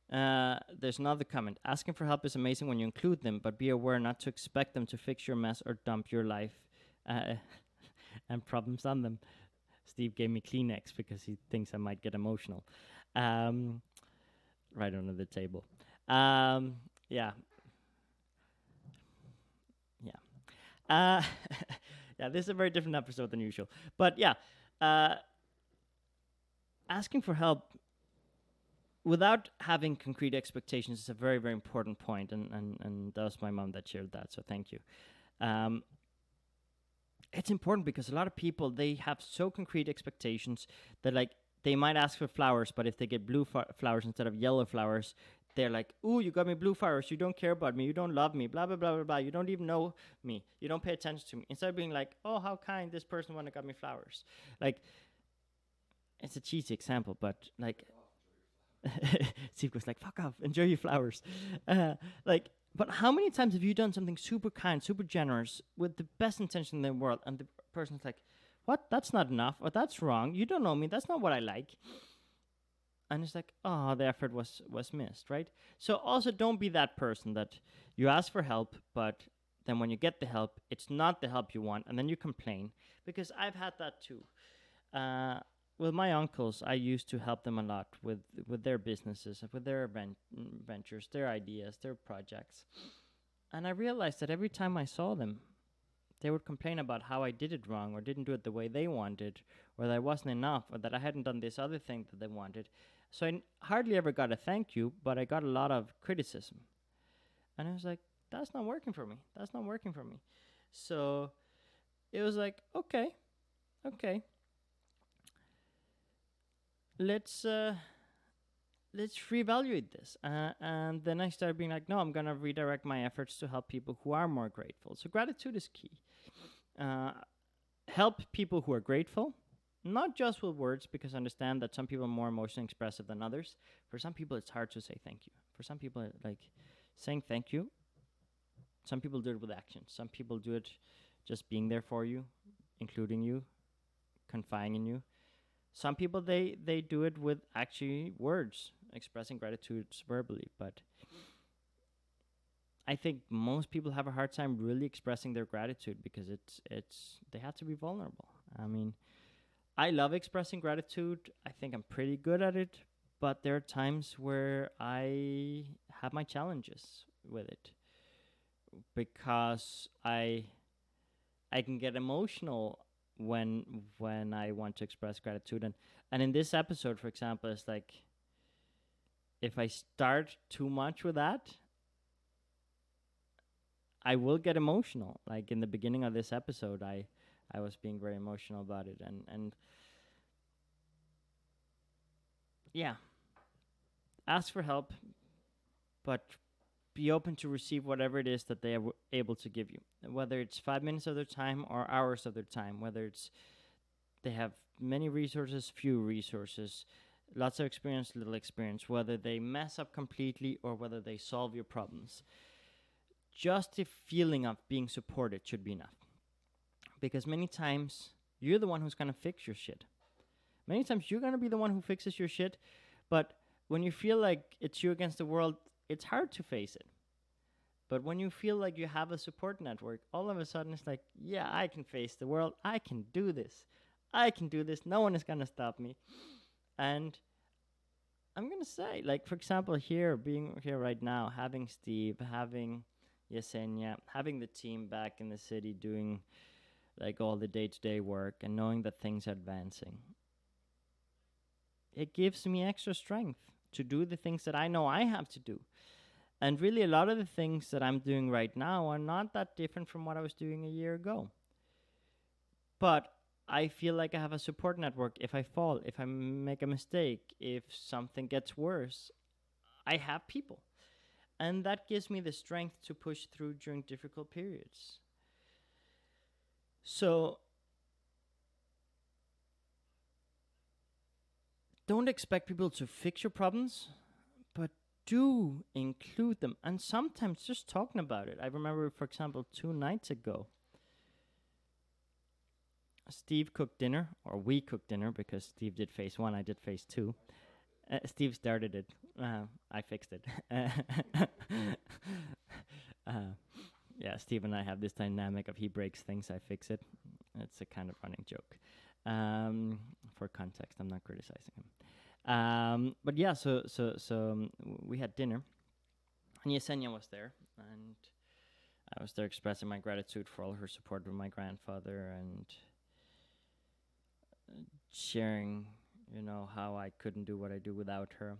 there's another comment. Asking for help is amazing when you include them, but be aware not to expect them to fix your mess or dump your life and problems on them. Steve gave me Kleenex because he thinks I might get emotional. Right under the table. Yeah. Yeah. Yeah, this is a very different episode than usual. But yeah, asking for help without having concrete expectations is a very, very important point. And that was my mom that shared that. So thank you. It's important because a lot of people, they have so concrete expectations that like they might ask for flowers, but if they get blue flowers instead of yellow flowers, they're like, "Ooh, you got me blue flowers. You don't care about me. You don't love me. Blah blah blah blah blah. You don't even know me. You don't pay attention to me." Instead of being like, "Oh, how kind this person wanna got me flowers." Like, it's a cheesy example, but like, Steve goes like, "Fuck off. Enjoy your flowers." Like, but how many times have you done something super kind, super generous, with the best intention in the world, and the person's like, "What? That's not enough. Or that's wrong. You don't know me. That's not what I like." And it's like, oh, the effort was missed, right? So also don't be that person that you ask for help, but then when you get the help, it's not the help you want, and then you complain. Because I've had that too. With my uncles, I used to help them a lot with their businesses, with their ventures, their ideas, their projects. And I realized that every time I saw them, they would complain about how I did it wrong or didn't do it the way they wanted, or that I wasn't enough, or that I hadn't done this other thing that they wanted. So I hardly ever got a thank you, but I got a lot of criticism. And I was like, that's not working for me. That's not working for me. So it was like, okay, let's let's reevaluate this. And then I started being like, no, I'm gonna redirect my efforts to help people who are more grateful. So gratitude is key. Help people who are grateful, not just with words, because I understand that some people are more emotionally expressive than others. For some people, it's hard to say thank you. For some people, like saying thank you. Some people do it with actions. Some people do it just being there for you, including you, confiding in you. Some people they do it with actually words, expressing gratitude verbally. But I think most people have a hard time really expressing their gratitude because it's they have to be vulnerable. I mean, I love expressing gratitude. I think I'm pretty good at it, but there are times where I have my challenges with it because I can get emotional when I want to express gratitude. And in this episode, for example, it's like if I start too much with that, I will get emotional. Like in the beginning of this episode, I was being very emotional about it, and yeah, ask for help, but be open to receive whatever it is that they are able to give you, whether it's 5 minutes of their time or hours of their time, whether it's they have many resources, few resources, lots of experience, little experience, whether they mess up completely or whether they solve your problems. Just the feeling of being supported should be enough. Because many times you're the one who's going to fix your shit. Many times you're going to be the one who fixes your shit, but when you feel like it's you against the world, it's hard to face it. But when you feel like you have a support network, all of a sudden it's like, yeah, I can face the world. I can do this. I can do this. No one is going to stop me. And I'm going to say, like, for example, here, being here right now, having Steve, having Yesenia, having the team back in the city doing like all the day-to-day work and knowing that things are advancing. it gives me extra strength to do the things that I know I have to do. And really, a lot of the things that I'm doing right now are not that different from what I was doing a year ago. But I feel like I have a support network. If I fall, if I make a mistake, if something gets worse, I have people. And that gives me the strength to push through during difficult periods. So don't expect people to fix your problems, but do include them. And sometimes just talking about it. I remember, for example, 2 nights ago, Steve cooked dinner, or we cooked dinner because Steve did phase 1, I did phase 2. Steve started it. I fixed it. Yeah, Steve and I have this dynamic of he breaks things, I fix it. It's a kind of running joke. For context, I'm not criticizing him. But yeah, so we had dinner, and Yesenia was there, and I was there expressing my gratitude for all her support with my grandfather and sharing, how I couldn't do what I do without her.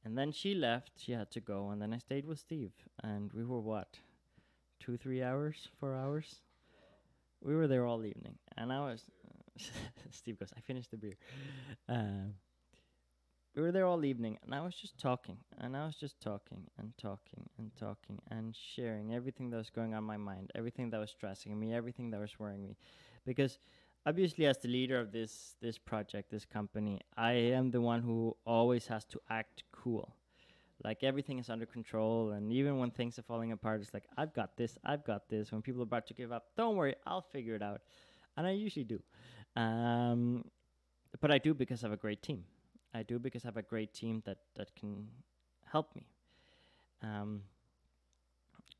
And then she left, she had to go, and then I stayed with Steve, and we were 2, 3 hours, 4 hours? We were there all evening, and I was, Steve goes, I finished the beer. We were there all evening, and I was just talking, and sharing everything that was going on in my mind, everything that was stressing me, everything that was worrying me. Because obviously, as the leader of this project, this company, I am the one who always has to act cool. Like everything is under control, and even when things are falling apart, it's like, I've got this. When people are about to give up, don't worry, I'll figure it out. And I usually do. But I do because I have a great team. I do because I have a great team that can help me.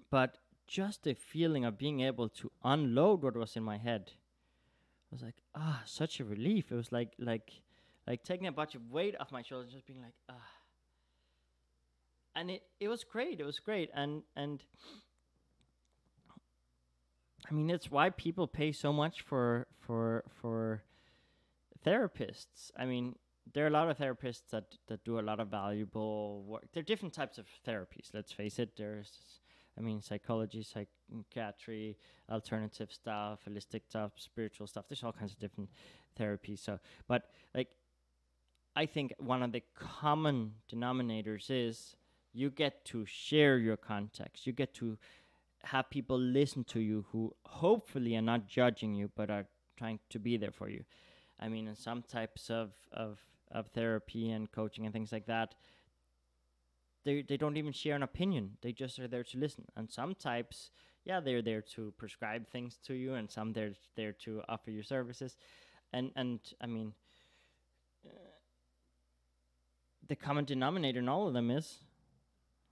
But just the feeling of being able to unload what was in my head was like, such a relief. It was like taking a bunch of weight off my shoulders, just being like, and it was great. It was great. And I mean, it's why people pay so much for therapists. I mean, there are a lot of therapists that do a lot of valuable work. There are different types of therapies, let's face it. There's, psychology, psychiatry, alternative stuff, holistic stuff, spiritual stuff. There's all kinds of different therapies. So, but I think one of the common denominators is you get to share your context. You get to have people listen to you who hopefully are not judging you, but are trying to be there for you. I mean, in some types of therapy and coaching and things like that, they don't even share an opinion. They just are there to listen. And some types, they're there to prescribe things to you, and some they're there to offer you services. And I mean, the common denominator in all of them is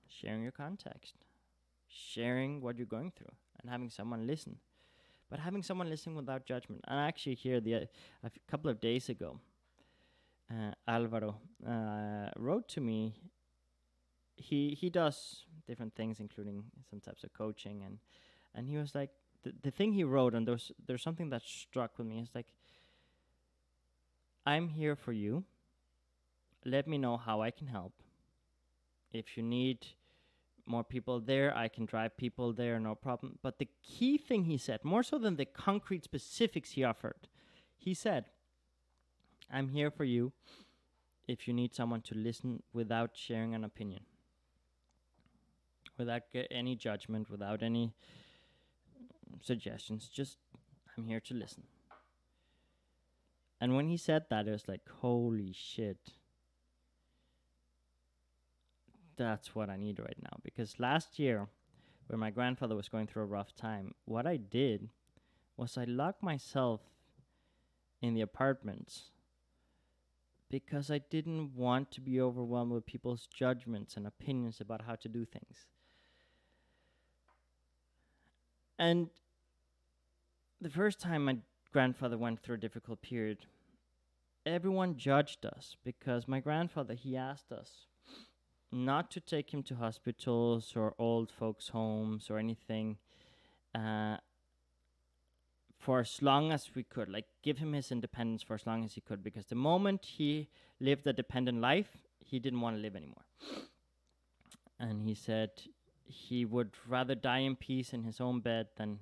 sharing your context, sharing what you're going through, and having someone listen. But having someone listen without judgment. And actually here, a couple of days ago, Alvaro wrote to me. He does different things, including some types of coaching, and he was like, the thing he wrote, and there's something that struck with me. It's like, I'm here for you. Let me know how I can help. If you need more people there, I can drive people there, no problem. But the key thing he said, more so than the concrete specifics he offered, he said, I'm here for you if you need someone to listen without sharing an opinion, without any judgment, without any suggestions. Just, I'm here to listen. And when he said that, it was like, holy shit. That's what I need right now. Because last year, when my grandfather was going through a rough time, what I did was I locked myself in the apartment because I didn't want to be overwhelmed with people's judgments and opinions about how to do things. And the first time my grandfather went through a difficult period, everyone judged us because my grandfather, he asked us not to take him to hospitals or old folks' homes or anything for for as long as we could, like give him his independence for as long as he could, because the moment he lived a dependent life, he didn't want to live anymore. And he said he would rather die in peace in his own bed than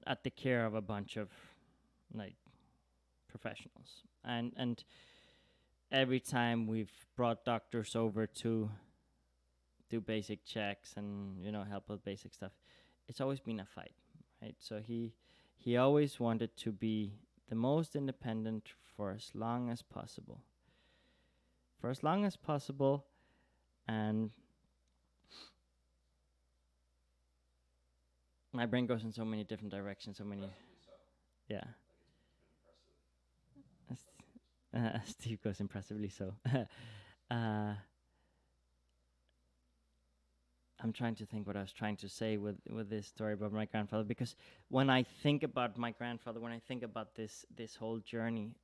at the care of a bunch of like professionals. And every time we've brought doctors over to do basic checks and help with basic stuff, it's always been a fight, right? So he always wanted to be the most independent for as long as possible. For as long as possible, and my brain goes in so many different directions, so many. Yeah. Steve goes impressively so. I'm trying to think what I was trying to say with this story about my grandfather, because when I think about my grandfather, when I think about this whole journey,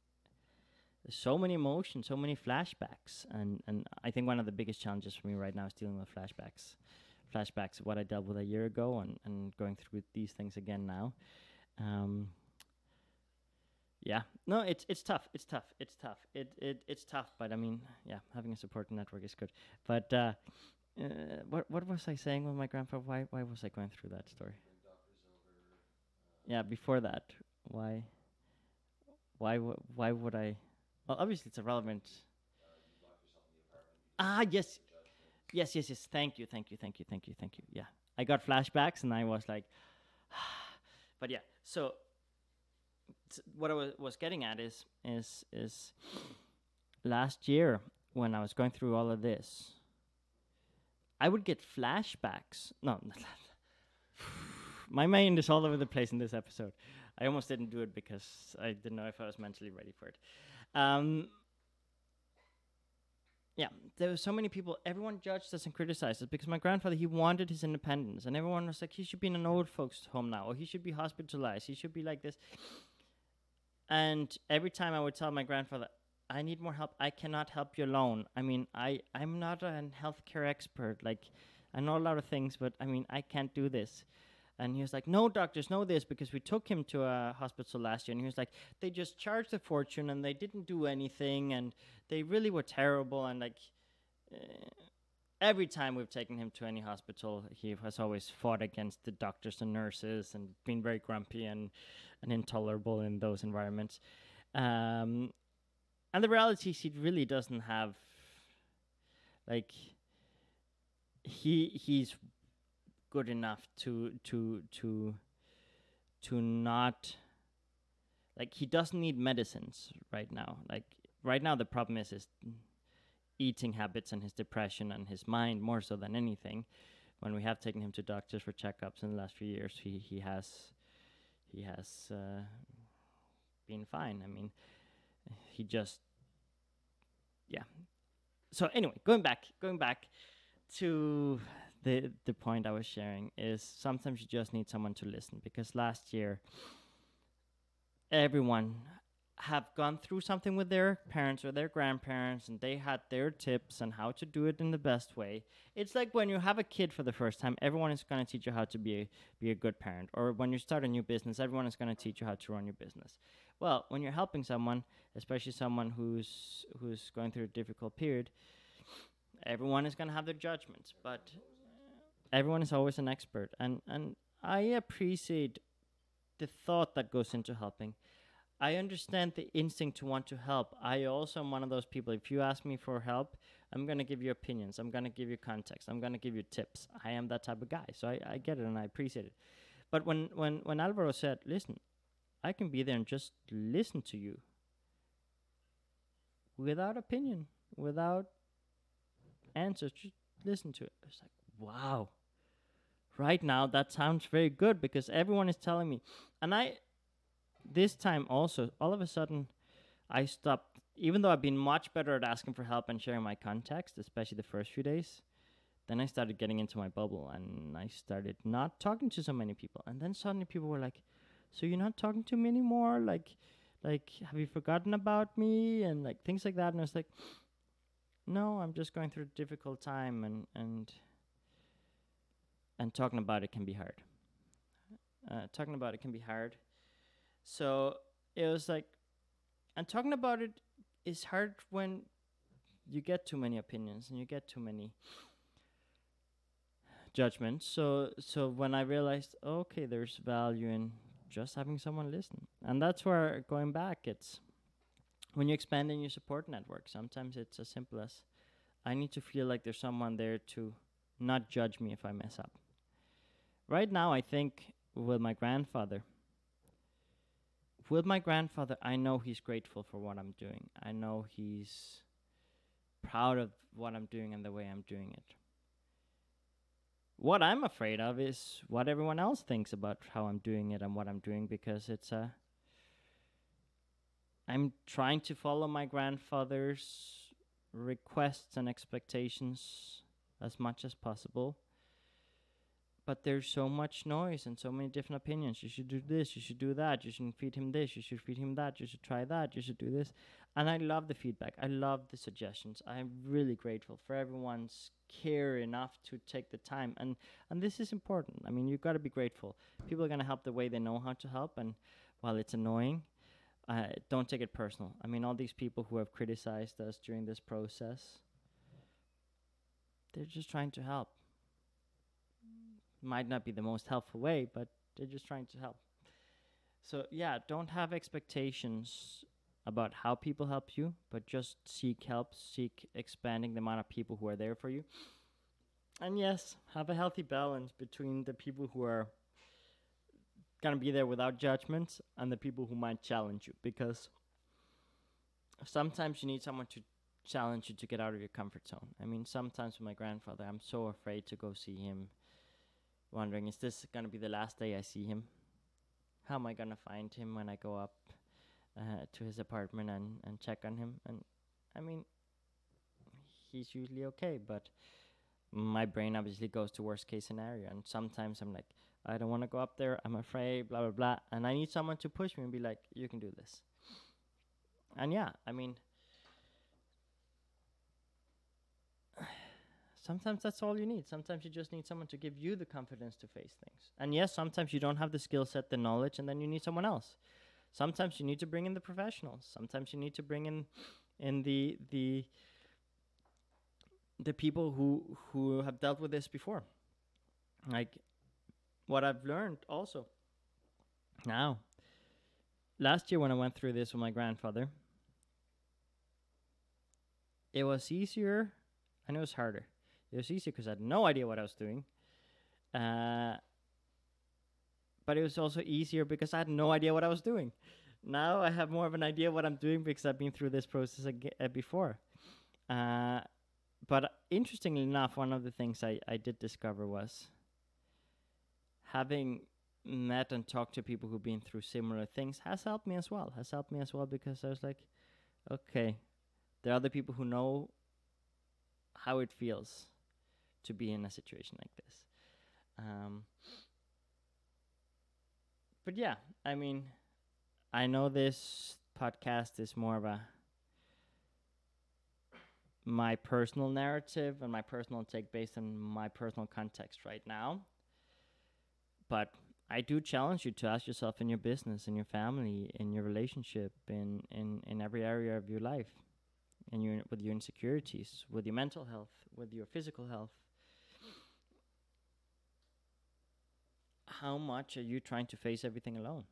there's so many emotions, so many flashbacks, and I think one of the biggest challenges for me right now is dealing with flashbacks of what I dealt with a year ago, and going through these things again now. Yeah, no, it's tough. It's tough. But I mean, yeah, having a support network is good. But what was I saying with my grandpa? Why was I going through that story? Yeah, before that, why why would I? Well, obviously it's irrelevant. Ah, yes, yes. Thank you. Yeah, I got flashbacks, and I was like, but yeah. So what I was getting at is last year when I was going through all of this, I would get flashbacks. No, my mind is all over the place in this episode. I almost didn't do it because I didn't know if I was mentally ready for it. Yeah, there were so many people. Everyone judged us and criticized us because my grandfather, he wanted his independence, and everyone was like, he should be in an old folks' home now, or he should be hospitalized. He should be like this. And every time I would tell my grandfather, I need more help. I cannot help you alone. I mean, I'm not a healthcare expert. Like, I know a lot of things, but I mean, I can't do this. And he was like, no, doctors know this, because we took him to a hospital last year. And he was like, they just charged a fortune and they didn't do anything. And they really were terrible. And like, every time we've taken him to any hospital, he has always fought against the doctors and nurses and been very grumpy and intolerable in those environments. And the reality is, he really doesn't have, like, he's good enough to not, like, he doesn't need medicines right now. Like, right now the problem is his eating habits and his depression and his mind more so than anything. When we have taken him to doctors for checkups in the last few years, he has been fine. I mean, he just, yeah. So anyway, going back to the point I was sharing, is sometimes you just need someone to listen, because last year everyone have gone through something with their parents or their grandparents, and they had their tips on how to do it in the best way. It's like when you have a kid for the first time, everyone is going to teach you how to be a good parent. Or when you start a new business, everyone is going to teach you how to run your business. Well, when you're helping someone, especially someone who's going through a difficult period, everyone is going to have their judgments, but everyone is always an expert. And I appreciate the thought that goes into helping. I understand the instinct to want to help. I also am one of those people. If you ask me for help, I'm going to give you opinions. I'm going to give you context. I'm going to give you tips. I am that type of guy. So I get it and I appreciate it. But when Alvaro said, listen, I can be there and just listen to you without opinion, without answers, just listen to it. It's like, wow. Right now, that sounds very good, because everyone is telling me. And this time also, all of a sudden, I stopped. Even though I've been much better at asking for help and sharing my context, especially the first few days, then I started getting into my bubble, and I started not talking to so many people. And then suddenly people were like, so you're not talking to me anymore? Like, have you forgotten about me? And like things like that. And I was like, no, I'm just going through a difficult time, and talking about it can be hard. talking about it can be hard. So it was like, and talking about it is hard when you get too many opinions and you get too many judgments. So when I realized, okay, there's value in just having someone listen, and that's where going back, it's when you're expanding your support network. Sometimes it's as simple as I need to feel like there's someone there to not judge me if I mess up. Right now, I think with my grandfather, I know he's grateful for what I'm doing. I know he's proud of what I'm doing and the way I'm doing it. What I'm afraid of is what everyone else thinks about how I'm doing it and what I'm doing, because I'm trying to follow my grandfather's requests and expectations as much as possible. But there's so much noise and so many different opinions. You should do this, you should do that, you shouldn't feed him this, you should feed him that, you should try that, you should do this. And I love the feedback. I love the suggestions. I'm really grateful for everyone's care enough to take the time. And this is important. I mean, you've got to be grateful. People are going to help the way they know how to help. And while it's annoying, don't take it personal. I mean, all these people who have criticized us during this process, they're just trying to help. Might not be the most helpful way, but they're just trying to help. So yeah, don't have expectations about how people help you, but just seek help, seek expanding the amount of people who are there for you. And yes, have a healthy balance between the people who are gonna be there without judgments and the people who might challenge you, because sometimes you need someone to challenge you to get out of your comfort zone. I mean, sometimes with my grandfather, I'm so afraid to go see him, wondering, is this gonna be the last day I see him? How am I gonna find him when I go up to his apartment and check on him? And I mean, he's usually okay, but my brain obviously goes to worst case scenario, and sometimes I'm like, I don't want to go up there, I'm afraid, blah blah blah, and I need someone to push me and be like, you can do this. And yeah, I mean, sometimes that's all you need. Sometimes you just need someone to give you the confidence to face things. And yes, sometimes you don't have the skill set, the knowledge, and then you need someone else. Sometimes you need to bring in the professionals. Sometimes you need to bring in the people who have dealt with this before. Like what I've learned also now. Last year when I went through this with my grandfather, it was easier and it was harder. It was easier because I had no idea what I was doing. But it was also easier because I had no idea what I was doing. Now I have more of an idea what I'm doing because I've been through this process before. But interestingly enough, one of the things I did discover was having met and talked to people who've been through similar things has helped me as well. Because I was like, okay, there are other people who know how it feels to be in a situation like this. But yeah, I mean, I know this podcast is more of my personal narrative and my personal take based on my personal context right now. But I do challenge you to ask yourself in your business, in your family, in your relationship, in every area of your life, with your insecurities, with your mental health, with your physical health. How much are you trying to face everything alone?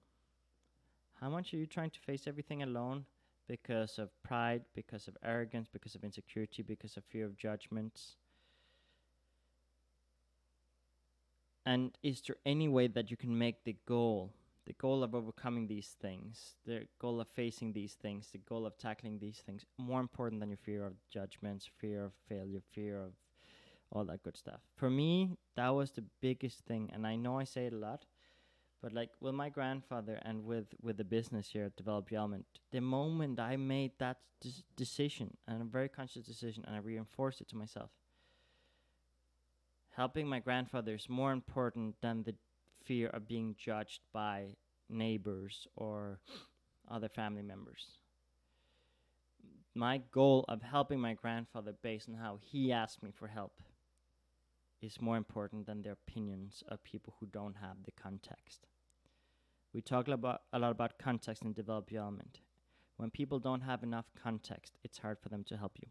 How much are you trying to face everything alone because of pride, because of arrogance, because of insecurity, because of fear of judgments? And is there any way that you can make the goal of overcoming these things, the goal of facing these things, the goal of tackling these things, more important than your fear of judgments, fear of failure, fear of all that good stuff? For me, that was the biggest thing. And I know I say it a lot, but like with my grandfather and with the business here at Develop Your Element, the moment I made that decision, and a very conscious decision, and I reinforced it to myself, helping my grandfather is more important than the fear of being judged by neighbors or other family members. My goal of helping my grandfather based on how he asked me for help is more important than the opinions of people who don't have the context. We talk a lot about context and development. When people don't have enough context, it's hard for them to help you.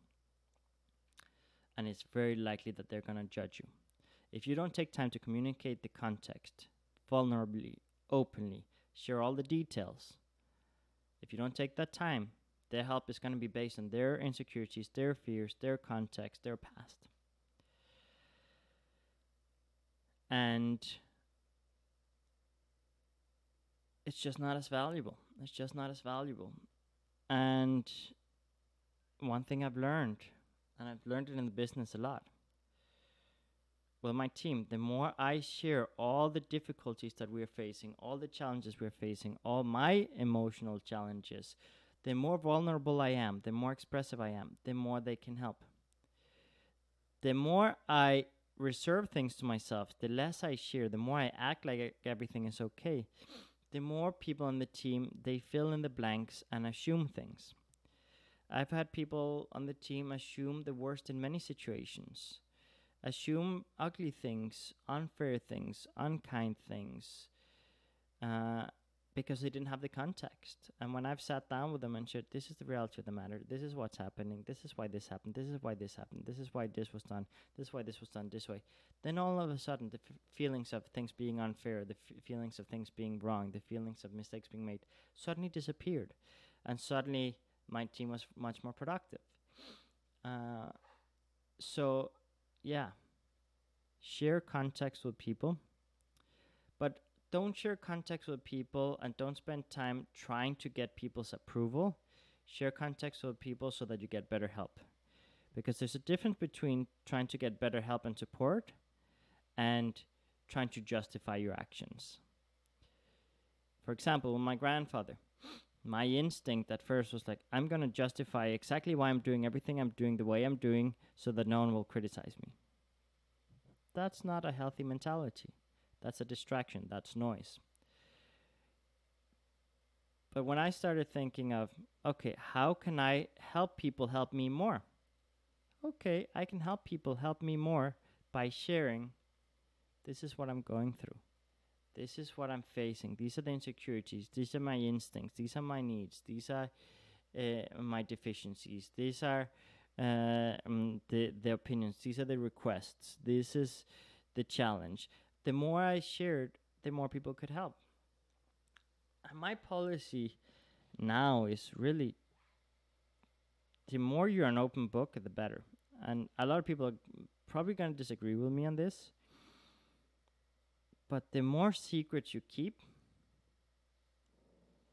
And it's very likely that they're going to judge you. If you don't take time to communicate the context vulnerably, openly, share all the details, if you don't take that time, their help is going to be based on their insecurities, their fears, their context, their past. And it's just not as valuable. It's just not as valuable. And one thing I've learned, and I've learned it in the business a lot, with my team, the more I share all the difficulties that we're facing, all the challenges we're facing, all my emotional challenges, the more vulnerable I am, the more expressive I am, the more they can help. The more I reserve things to myself, the less I share, the more I act like everything is okay, the more people on the team, they fill in the blanks and assume things. I've had people on the team assume the worst in many situations. Assume ugly things, unfair things, unkind things, because they didn't have the context. And when I've sat down with them and shared, this is the reality of the matter, this is what's happening, this is why this happened, this is why this happened, this is why this was done, this is why this was done this way, then all of a sudden the feelings of things being unfair, the feelings of things being wrong, the feelings of mistakes being made suddenly disappeared. And suddenly my team was much more productive. So yeah, share context with people, but don't share context with people and don't spend time trying to get people's approval. Share context with people so that you get better help, because there's a difference between trying to get better help and support and trying to justify your actions. For example, with my grandfather, my instinct at first was like, I'm going to justify exactly why I'm doing everything I'm doing the way I'm doing so that no one will criticize me. That's not a healthy mentality. That's a distraction. That's noise. But when I started thinking of, okay, how can I help people help me more? Okay, I can help people help me more by sharing, this is what I'm going through. This is what I'm facing. These are the insecurities. These are my instincts. These are my needs. These are my deficiencies. These are the opinions. These are the requests. This is the challenge. The more I shared, the more people could help. And my policy now is really, the more you're an open book, the better. And a lot of people are probably going to disagree with me on this, but the more secrets you keep,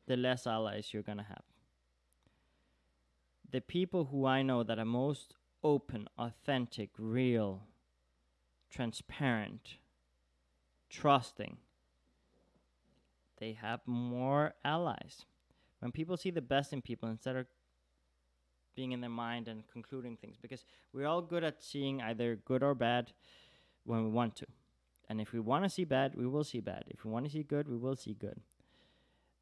the less allies you're going to have. The people who I know that are most open, authentic, real, transparent, trusting, they have more allies. When people see the best in people instead of being in their mind and concluding things, because we're all good at seeing either good or bad when we want to. And if we want to see bad, we will see bad. If we want to see good, we will see good.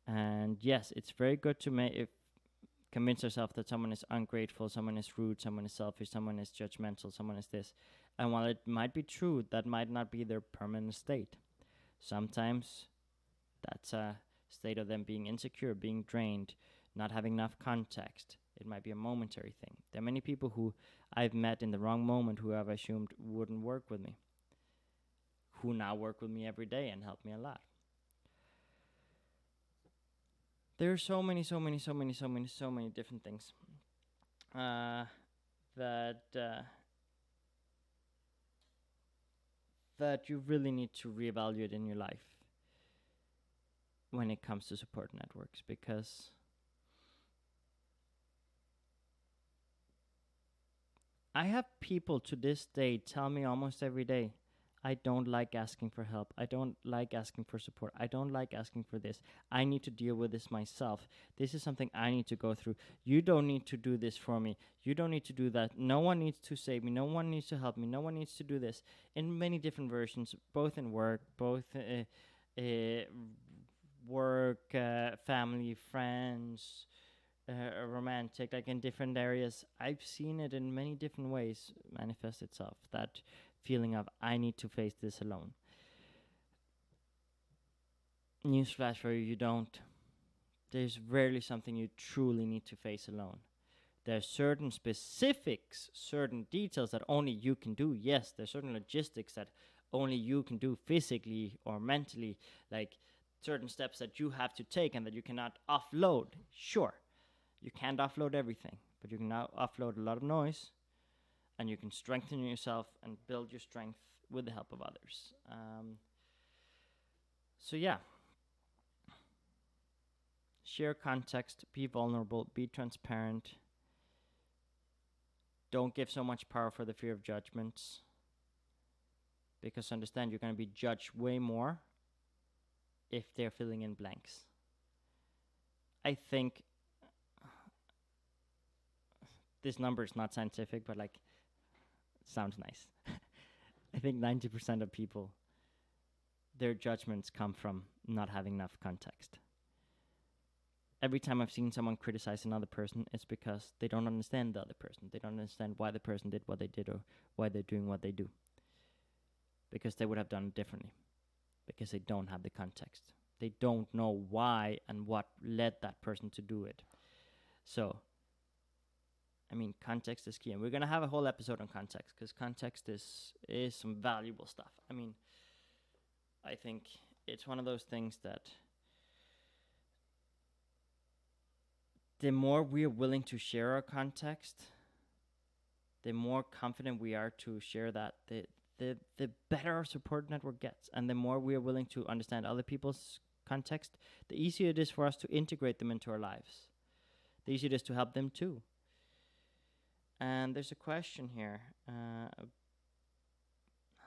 And yes, it's very good to convince ourselves that someone is ungrateful, someone is rude, someone is selfish, someone is judgmental, someone is this. And while it might be true, that might not be their permanent state. Sometimes that's a state of them being insecure, being drained, not having enough context. It might be a momentary thing. There are many people who I've met in the wrong moment who I've assumed wouldn't work with me, who now work with me every day and help me a lot. There are so many different things that you really need to reevaluate in your life when it comes to support networks, because I have people to this day tell me almost every day, I don't like asking for help. I don't like asking for support. I don't like asking for this. I need to deal with this myself. This is something I need to go through. You don't need to do this for me. You don't need to do that. No one needs to save me. No one needs to help me. No one needs to do this. In many different versions, both in work, both family, friends, romantic, like in different areas. I've seen it in many different ways manifest itself, that feeling of I need to face this alone. Newsflash for you, you don't. There's rarely something you truly need to face alone. There are certain specifics, certain details that only you can do. Yes, there's certain logistics that only you can do physically or mentally, like certain steps that you have to take and that you cannot offload. Sure, you can't offload everything, but you can now offload a lot of noise, and you can strengthen yourself and build your strength with the help of others. So yeah, share context, be vulnerable, be transparent. Don't give so much power for the fear of judgments, because understand you're going to be judged way more if they're filling in blanks. I think this number is not scientific, but like, it sounds nice. I think 90% of people, their judgments come from not having enough context. Every time I've seen someone criticize another person, it's because they don't understand the other person. They don't understand why the person did what they did or why they're doing what they do. Because they would have done it differently. Because they don't have the context. They don't know why and what led that person to do it. So, I mean, context is key. And we're going to have a whole episode on context, because context is some valuable stuff. I mean, I think it's one of those things that the more we are willing to share our context, the more confident we are to share that, the better our support network gets. And the more we are willing to understand other people's context, the easier it is for us to integrate them into our lives. The easier it is to help them too. And there's a question here.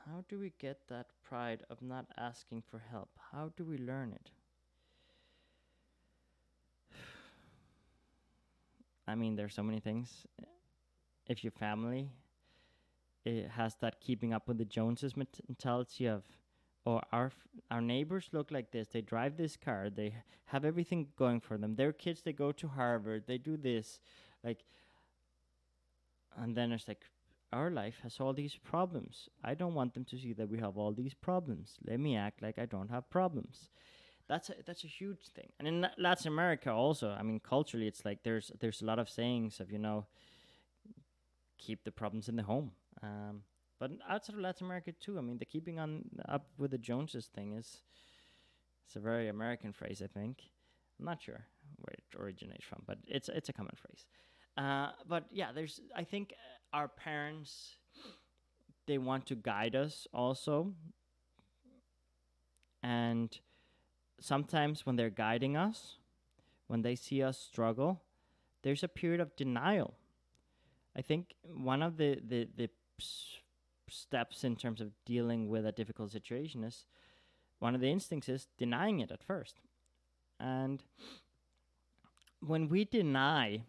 How do we get that pride of not asking for help? How do we learn it? I mean, there's so many things. If your family it has that keeping up with the Joneses mentality of, oh, our neighbors look like this. They drive this car. They have everything going for them. Their kids, they go to Harvard. They do this, like, and then it's like, our life has all these problems. I don't want them to see that we have all these problems. Let me act like I don't have problems. That's a huge thing. And in Latin America also, I mean, culturally, it's like there's a lot of sayings of, keep the problems in the home. But outside of Latin America too, I mean, the keeping on up with the Joneses thing it's a very American phrase, I think. I'm not sure where it originates from, but it's a common phrase. But yeah, I think our parents, they want to guide us also, and sometimes when they're guiding us, when they see us struggle, there's a period of denial. I think one of the steps in terms of dealing with a difficult situation is, one of the instincts is denying it at first. And when we deny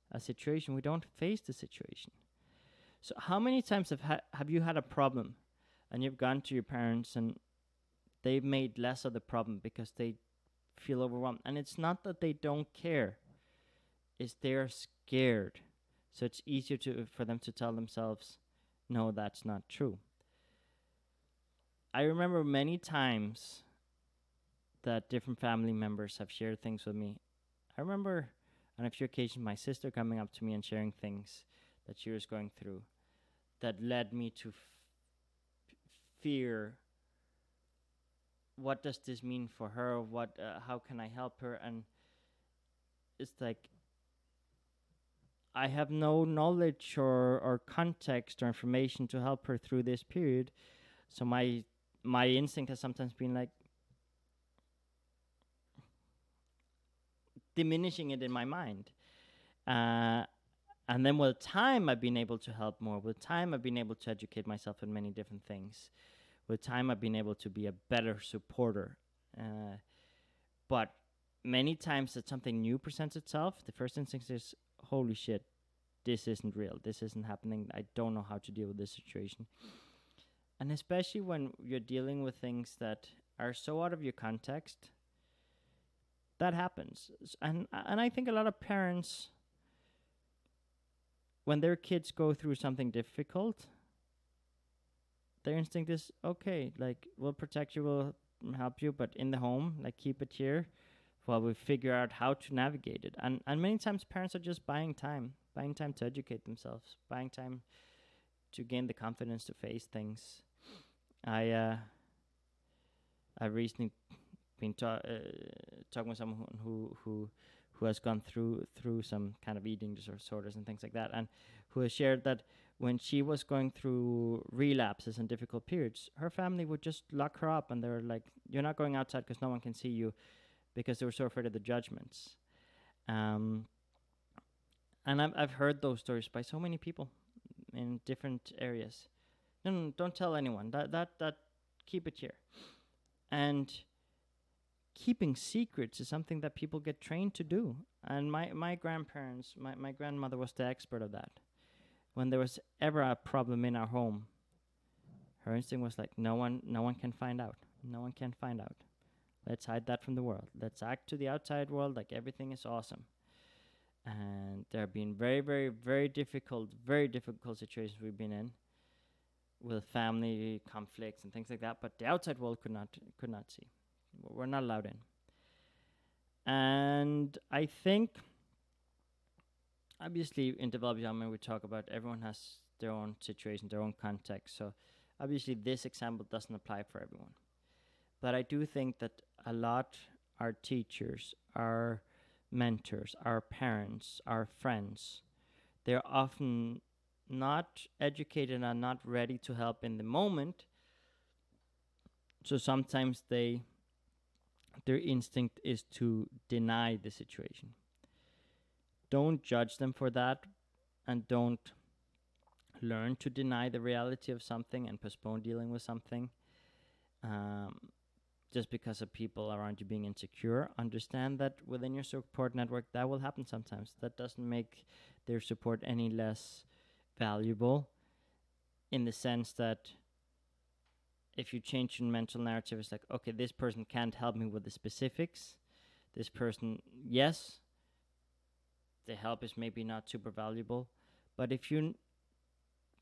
a situation, we don't face the situation. So how many times have you had a problem and you've gone to your parents and they've made less of the problem because they feel overwhelmed? And it's not that they don't care, it's they're scared. So it's easier for them to tell themselves, no, that's not true. I remember many times that different family members have shared things with me. I remember on a few occasions my sister coming up to me and sharing things that she was going through that led me to fear, what does this mean for her? How can I help her? And it's like, I have no knowledge or context or information to help her through this period. So my instinct has sometimes been like diminishing it in my mind. And then with time, I've been able to help more. With time, I've been able to educate myself in many different things. With time, I've been able to be a better supporter. But many times that something new presents itself, the first instinct is, holy shit, this isn't real. This isn't happening. I don't know how to deal with this situation. And especially when you're dealing with things that are so out of your context, that happens. And I think a lot of parents, when their kids go through something difficult, their instinct is, okay, like, we'll protect you, we'll help you, but in the home, like keep it here while we figure out how to navigate it. And many times parents are just buying time to educate themselves, buying time to gain the confidence to face things. I I've recently been talking with someone who has gone through some kind of eating disorders and things like that, and who has shared that when she was going through relapses and difficult periods, her family would just lock her up, and they were like, "You're not going outside because no one can see you," because they were so afraid of the judgments. Um, and I've heard those stories by so many people in different areas. No, no, don't tell anyone. That keep it here. And keeping secrets is something that people get trained to do. And my grandparents, my grandmother was the expert of that. When there was ever a problem in our home, her instinct was like, no one can find out. No one can find out. Let's hide that from the world. Let's act to the outside world like everything is awesome. And there have been very difficult situations we've been in with family conflicts and things like that. But the outside world could not see. We're not allowed in. And I think, obviously, in developed development, we talk about everyone has their own situation, their own context. So obviously, this example doesn't apply for everyone. But I do think that a lot, our teachers, our mentors, our parents, our friends, they're often not educated and not ready to help in the moment. So sometimes their instinct is to deny the situation. Don't judge them for that, and don't learn to deny the reality of something and postpone dealing with something. Just because of people around you being insecure, understand that within your support network that will happen sometimes. That doesn't make their support any less valuable, in the sense that if you change your mental narrative, it's like, okay, this person can't help me with the specifics. This person, yes, the help is maybe not super valuable. But if you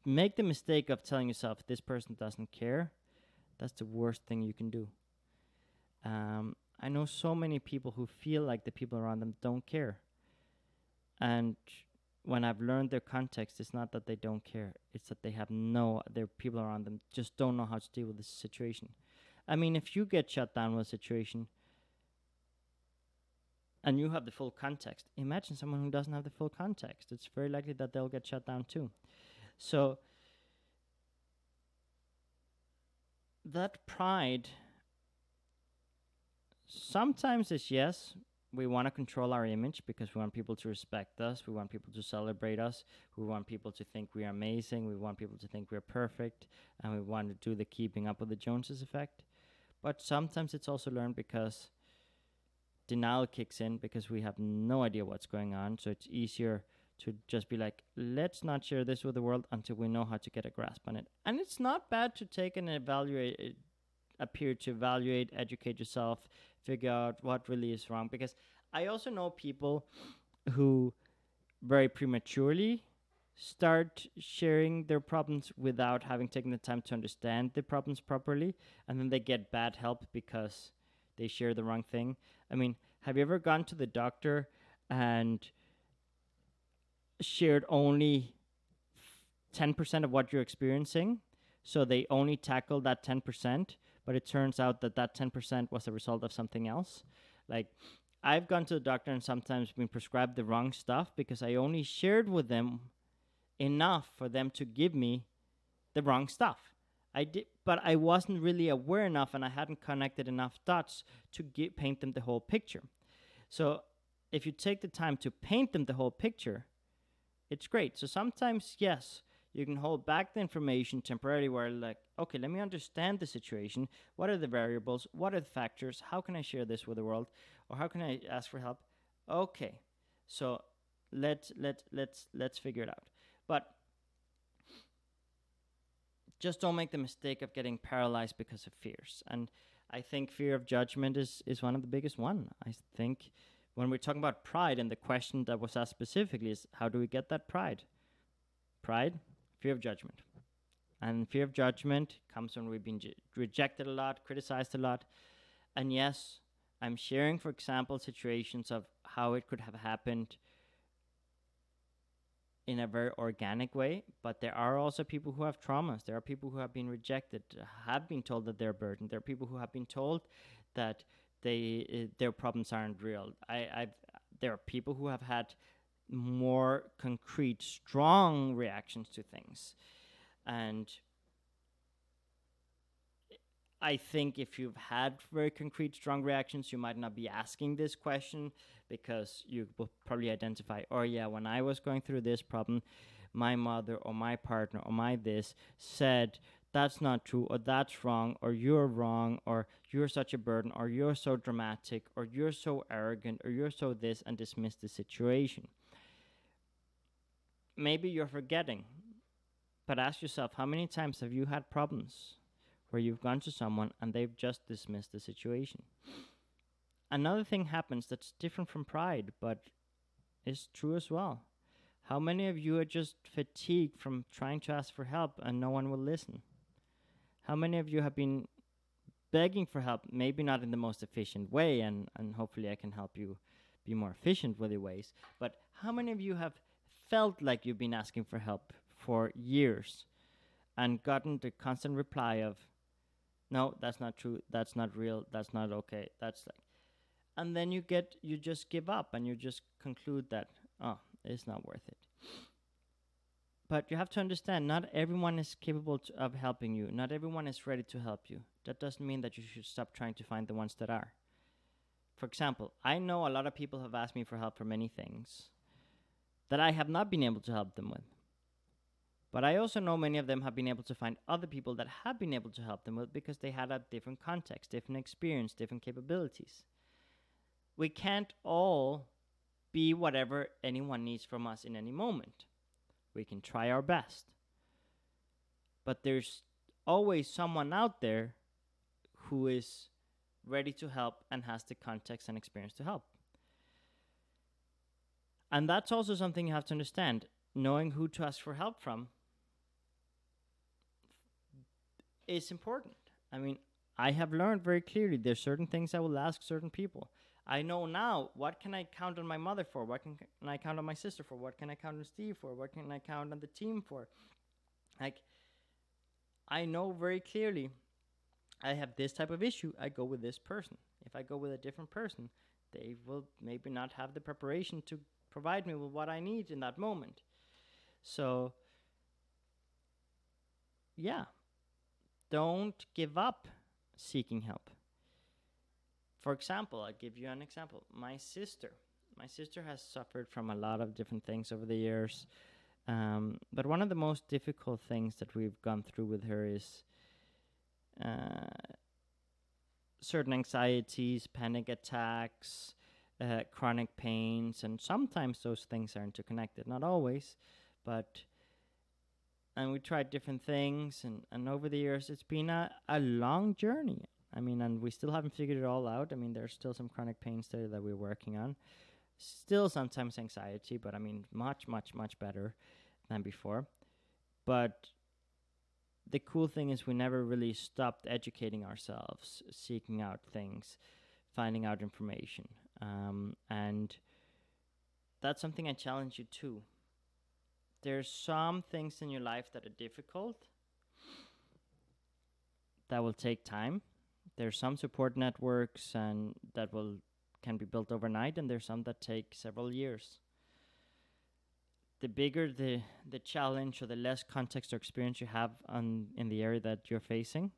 make the mistake of telling yourself this person doesn't care, that's the worst thing you can do. I know so many people who feel like the people around them don't care. And when I've learned their context, it's not that they don't care. It's that their people around them just don't know how to deal with this situation. I mean, if you get shut down with a situation and you have the full context, imagine someone who doesn't have the full context. It's very likely that they'll get shut down too. So that pride sometimes is, yes, we want to control our image because we want people to respect us. We want people to celebrate us. We want people to think we are amazing. We want people to think we're perfect. And we want to do the keeping up with the Joneses effect. But sometimes it's also learned because denial kicks in because we have no idea what's going on. So it's easier to just be like, let's not share this with the world until we know how to get a grasp on it. And it's not bad to take and evaluate a period to evaluate, educate yourself, figure out what really is wrong. Because I also know people who very prematurely start sharing their problems without having taken the time to understand the problems properly, and then they get bad help because they share the wrong thing. I mean, have you ever gone to the doctor and shared only 10% of what you're experiencing? So they only tackle that 10%, but it turns out that 10% was a result of something else. Like, I've gone to the doctor and sometimes been prescribed the wrong stuff because I only shared with them enough for them to give me the wrong stuff. I did, but I wasn't really aware enough, and I hadn't connected enough dots to paint them the whole picture. So if you take the time to paint them the whole picture, it's great. So sometimes, yes, you can hold back the information temporarily where, like, okay, let me understand the situation. What are the variables? What are the factors? How can I share this with the world? Or how can I ask for help? Okay, so let's figure it out. But just don't make the mistake of getting paralyzed because of fears. And I think fear of judgment is one of the biggest one. I think when we're talking about pride, and the question that was asked specifically is, how do we get that pride? Pride, fear of judgment. And fear of judgment comes when we've been rejected a lot, criticized a lot. And yes, I'm sharing, for example, situations of how it could have happened in a very organic way, but there are also people who have traumas. There are people who have been rejected, have been told that they're burdened. There are people who have been told that their problems aren't real. There are people who have had more concrete, strong reactions to things, and I think if you've had very concrete, strong reactions, you might not be asking this question because you will probably identify, oh, yeah, when I was going through this problem, my mother or my partner or my this said that's not true, or that's wrong, or you're such a burden, or you're so dramatic, or you're so arrogant, or you're so this, and dismiss the situation. Maybe you're forgetting, but ask yourself, how many times have you had problems where you've gone to someone and they've just dismissed the situation? Another thing happens that's different from pride, but is true as well. How many of you are just fatigued from trying to ask for help and no one will listen? How many of you have been begging for help, maybe not in the most efficient way, and hopefully I can help you be more efficient with your ways, but how many of you have felt like you've been asking for help for years and gotten the constant reply of, no, that's not true, that's not real, that's not okay, that's like, and then you just give up and you just conclude that, oh, it's not worth it. But you have to understand, not everyone is capable of helping you. Not everyone is ready to help you. That doesn't mean that you should stop trying to find the ones that are. For example, I know a lot of people have asked me for help for many things that I have not been able to help them with. But I also know many of them have been able to find other people that have been able to help them with because they had a different context, different experience, different capabilities. We can't all be whatever anyone needs from us in any moment. We can try our best. But there's always someone out there who is ready to help and has the context and experience to help. And that's also something you have to understand. Knowing who to ask for help from is important. I mean, I have learned very clearly there's certain things I will ask certain people. I know now what can I count on my mother for? What can I count on my sister for? What can I count on Steve for? What can I count on the team for? Like, I know very clearly I have this type of issue, I go with this person. If I go with a different person, they will maybe not have the preparation to provide me with what I need in that moment. So, yeah, don't give up seeking help. For example, I'll give you an example. My sister has suffered from a lot of different things over the years. But one of the most difficult things that we've gone through with her is certain anxieties, panic attacks, chronic pains, and sometimes those things are interconnected. Not always, but and we tried different things, and over the years, it's been a long journey. I mean, and we still haven't figured it all out. I mean, there's still some chronic pains there that we're working on. Still sometimes anxiety, but I mean, much, much, much better than before. But the cool thing is we never really stopped educating ourselves, seeking out things, finding out information. And that's something I challenge you to. There's some things in your life that are difficult, that will take time. There's some support networks and that can be built overnight, and there's some that take several years. The bigger the challenge or the less context or experience you have in the area that you're facing,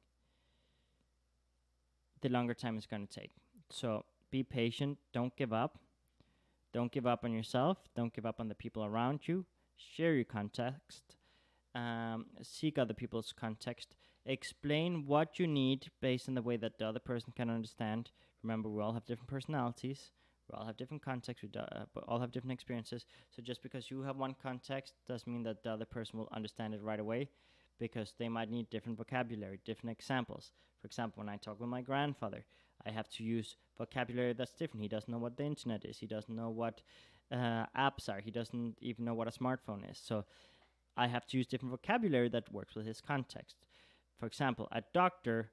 the longer time it's going to take. So be patient. Don't give up. Don't give up on yourself. Don't give up on the people around you. Share your context. Seek other people's context. Explain what you need based on the way that the other person can understand. Remember, we all have different personalities. We all have different contexts. We all have different experiences. So just because you have one context doesn't mean that the other person will understand it right away, because they might need different vocabulary, different examples. For example, when I talk with my grandfather, I have to use vocabulary that's different. He doesn't know what the internet is. He doesn't know what apps are. He doesn't even know what a smartphone is. So I have to use different vocabulary that works with his context. For example, a doctor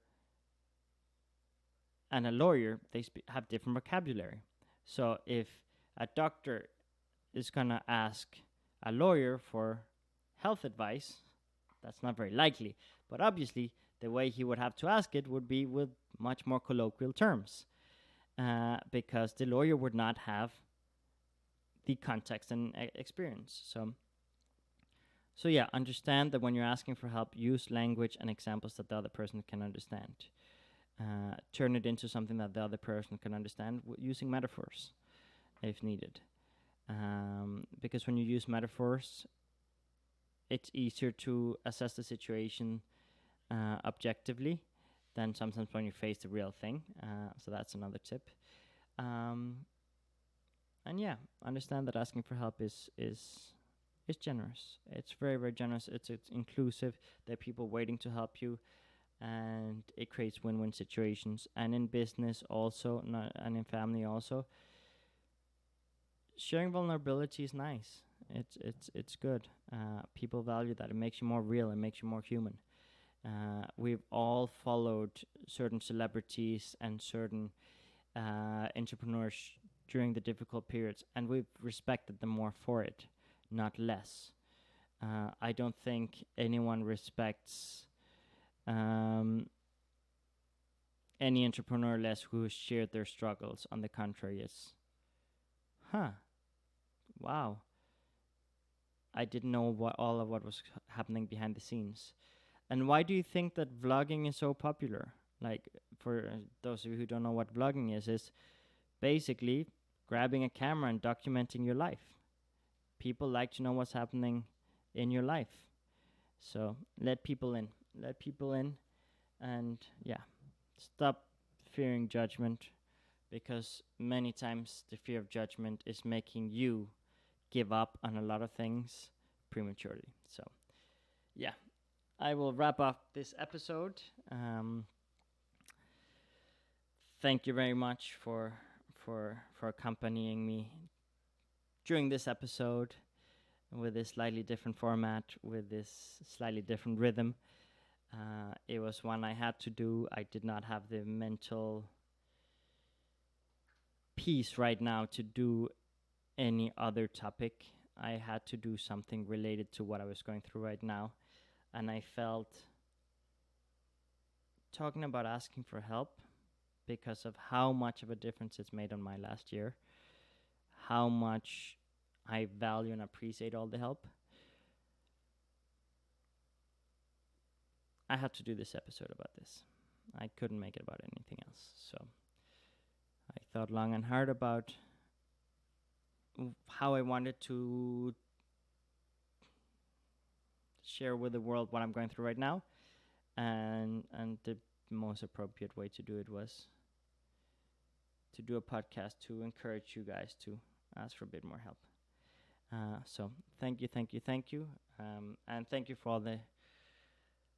and a lawyer, they have different vocabulary. So if a doctor is going to ask a lawyer for health advice, that's not very likely. But obviously, the way he would have to ask it would be with much more colloquial terms, because the lawyer would not have the context and experience. So yeah, understand that when you're asking for help, use language and examples that the other person can understand. Turn it into something that the other person can understand using metaphors if needed. Because when you use metaphors, it's easier to assess the situation objectively than sometimes when you face the real thing. So that's another tip. And yeah, understand that asking for help is generous. It's very, very generous. It's inclusive. There are people waiting to help you, and it creates win-win situations. And in business also, and in family also, sharing vulnerability is nice. It's good. People value that. It makes you more real. It makes you more human. We've all followed certain celebrities and certain entrepreneurs during the difficult periods, and we've respected them more for it, not less. I don't think anyone respects any entrepreneur less who has shared their struggles. On the contrary, it's, wow, I didn't know all of what was happening behind the scenes. And why do you think that vlogging is so popular? Like, for those of you who don't know what vlogging is basically grabbing a camera and documenting your life. People like to know what's happening in your life. So let people in. Let people in. And yeah, stop fearing judgment, because many times the fear of judgment is making you give up on a lot of things prematurely. So yeah, I will wrap up this episode. Thank you very much for accompanying me during this episode with this slightly different format, with this slightly different rhythm. It was one I had to do. I did not have the mental peace right now to do any other topic. I had to do something related to what I was going through right now. And I felt talking about asking for help, because of how much of a difference it's made on my last year, how much I value and appreciate all the help. I had to do this episode about this. I couldn't make it about anything else. So I thought long and hard about how I wanted to share with the world what I'm going through right now. And the most appropriate way to do it was to do a podcast to encourage you guys to ask for a bit more help. So thank you. And thank you for all the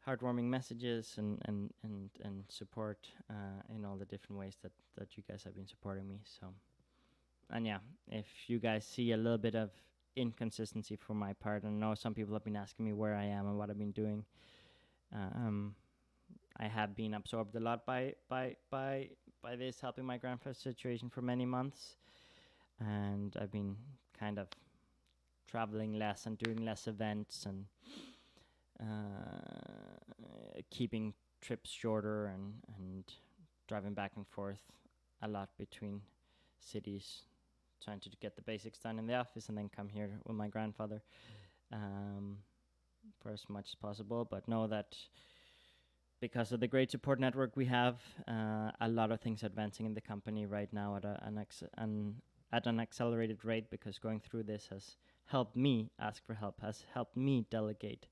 heartwarming messages and support in all the different ways that you guys have been supporting me. So, and yeah, if you guys see a little bit of inconsistency from my part, and I know some people have been asking me where I am and what I've been doing, I have been absorbed a lot by this helping my grandfather's situation for many months, and I've been kind of traveling less and doing less events and keeping trips shorter and driving back and forth a lot between cities, trying to get the basics done in the office and then come here with my grandfather for as much as possible. But know that because of the great support network we have, a lot of things advancing in the company right now at an accelerated rate, because going through this has helped me ask for help, has helped me delegate,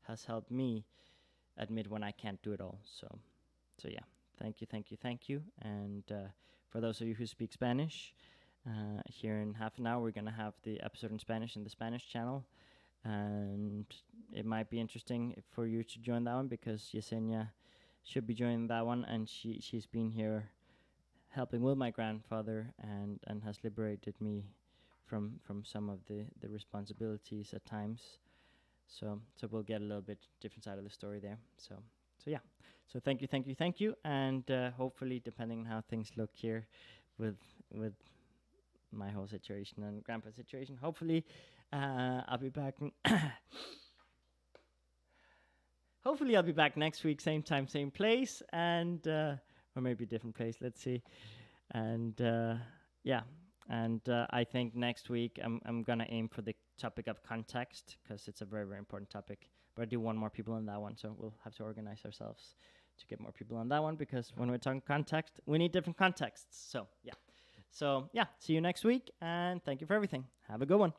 has helped me admit when I can't do it all. So yeah, thank you. And for those of you who speak Spanish, here in half an hour we're gonna have the episode in Spanish in the Spanish channel, and it might be interesting for you to join that one, because Yesenia should be joining that one, and she's been here helping with my grandfather and has liberated me from some of the responsibilities at times. So we'll get a little bit different side of the story there. So yeah. So thank you, and hopefully, depending on how things look here, with my whole situation and Grandpa's situation, hopefully, I'll be back. Hopefully, I'll be back next week, same time, same place, and or maybe different place. Let's see. And yeah, and I think next week I'm gonna aim for the topic of context because it's a very very important topic. But I do want more people on that one, so we'll have to organize ourselves to get more people on that one because when we're talking context, we need different contexts. So yeah, see you next week, and thank you for everything. Have a good one.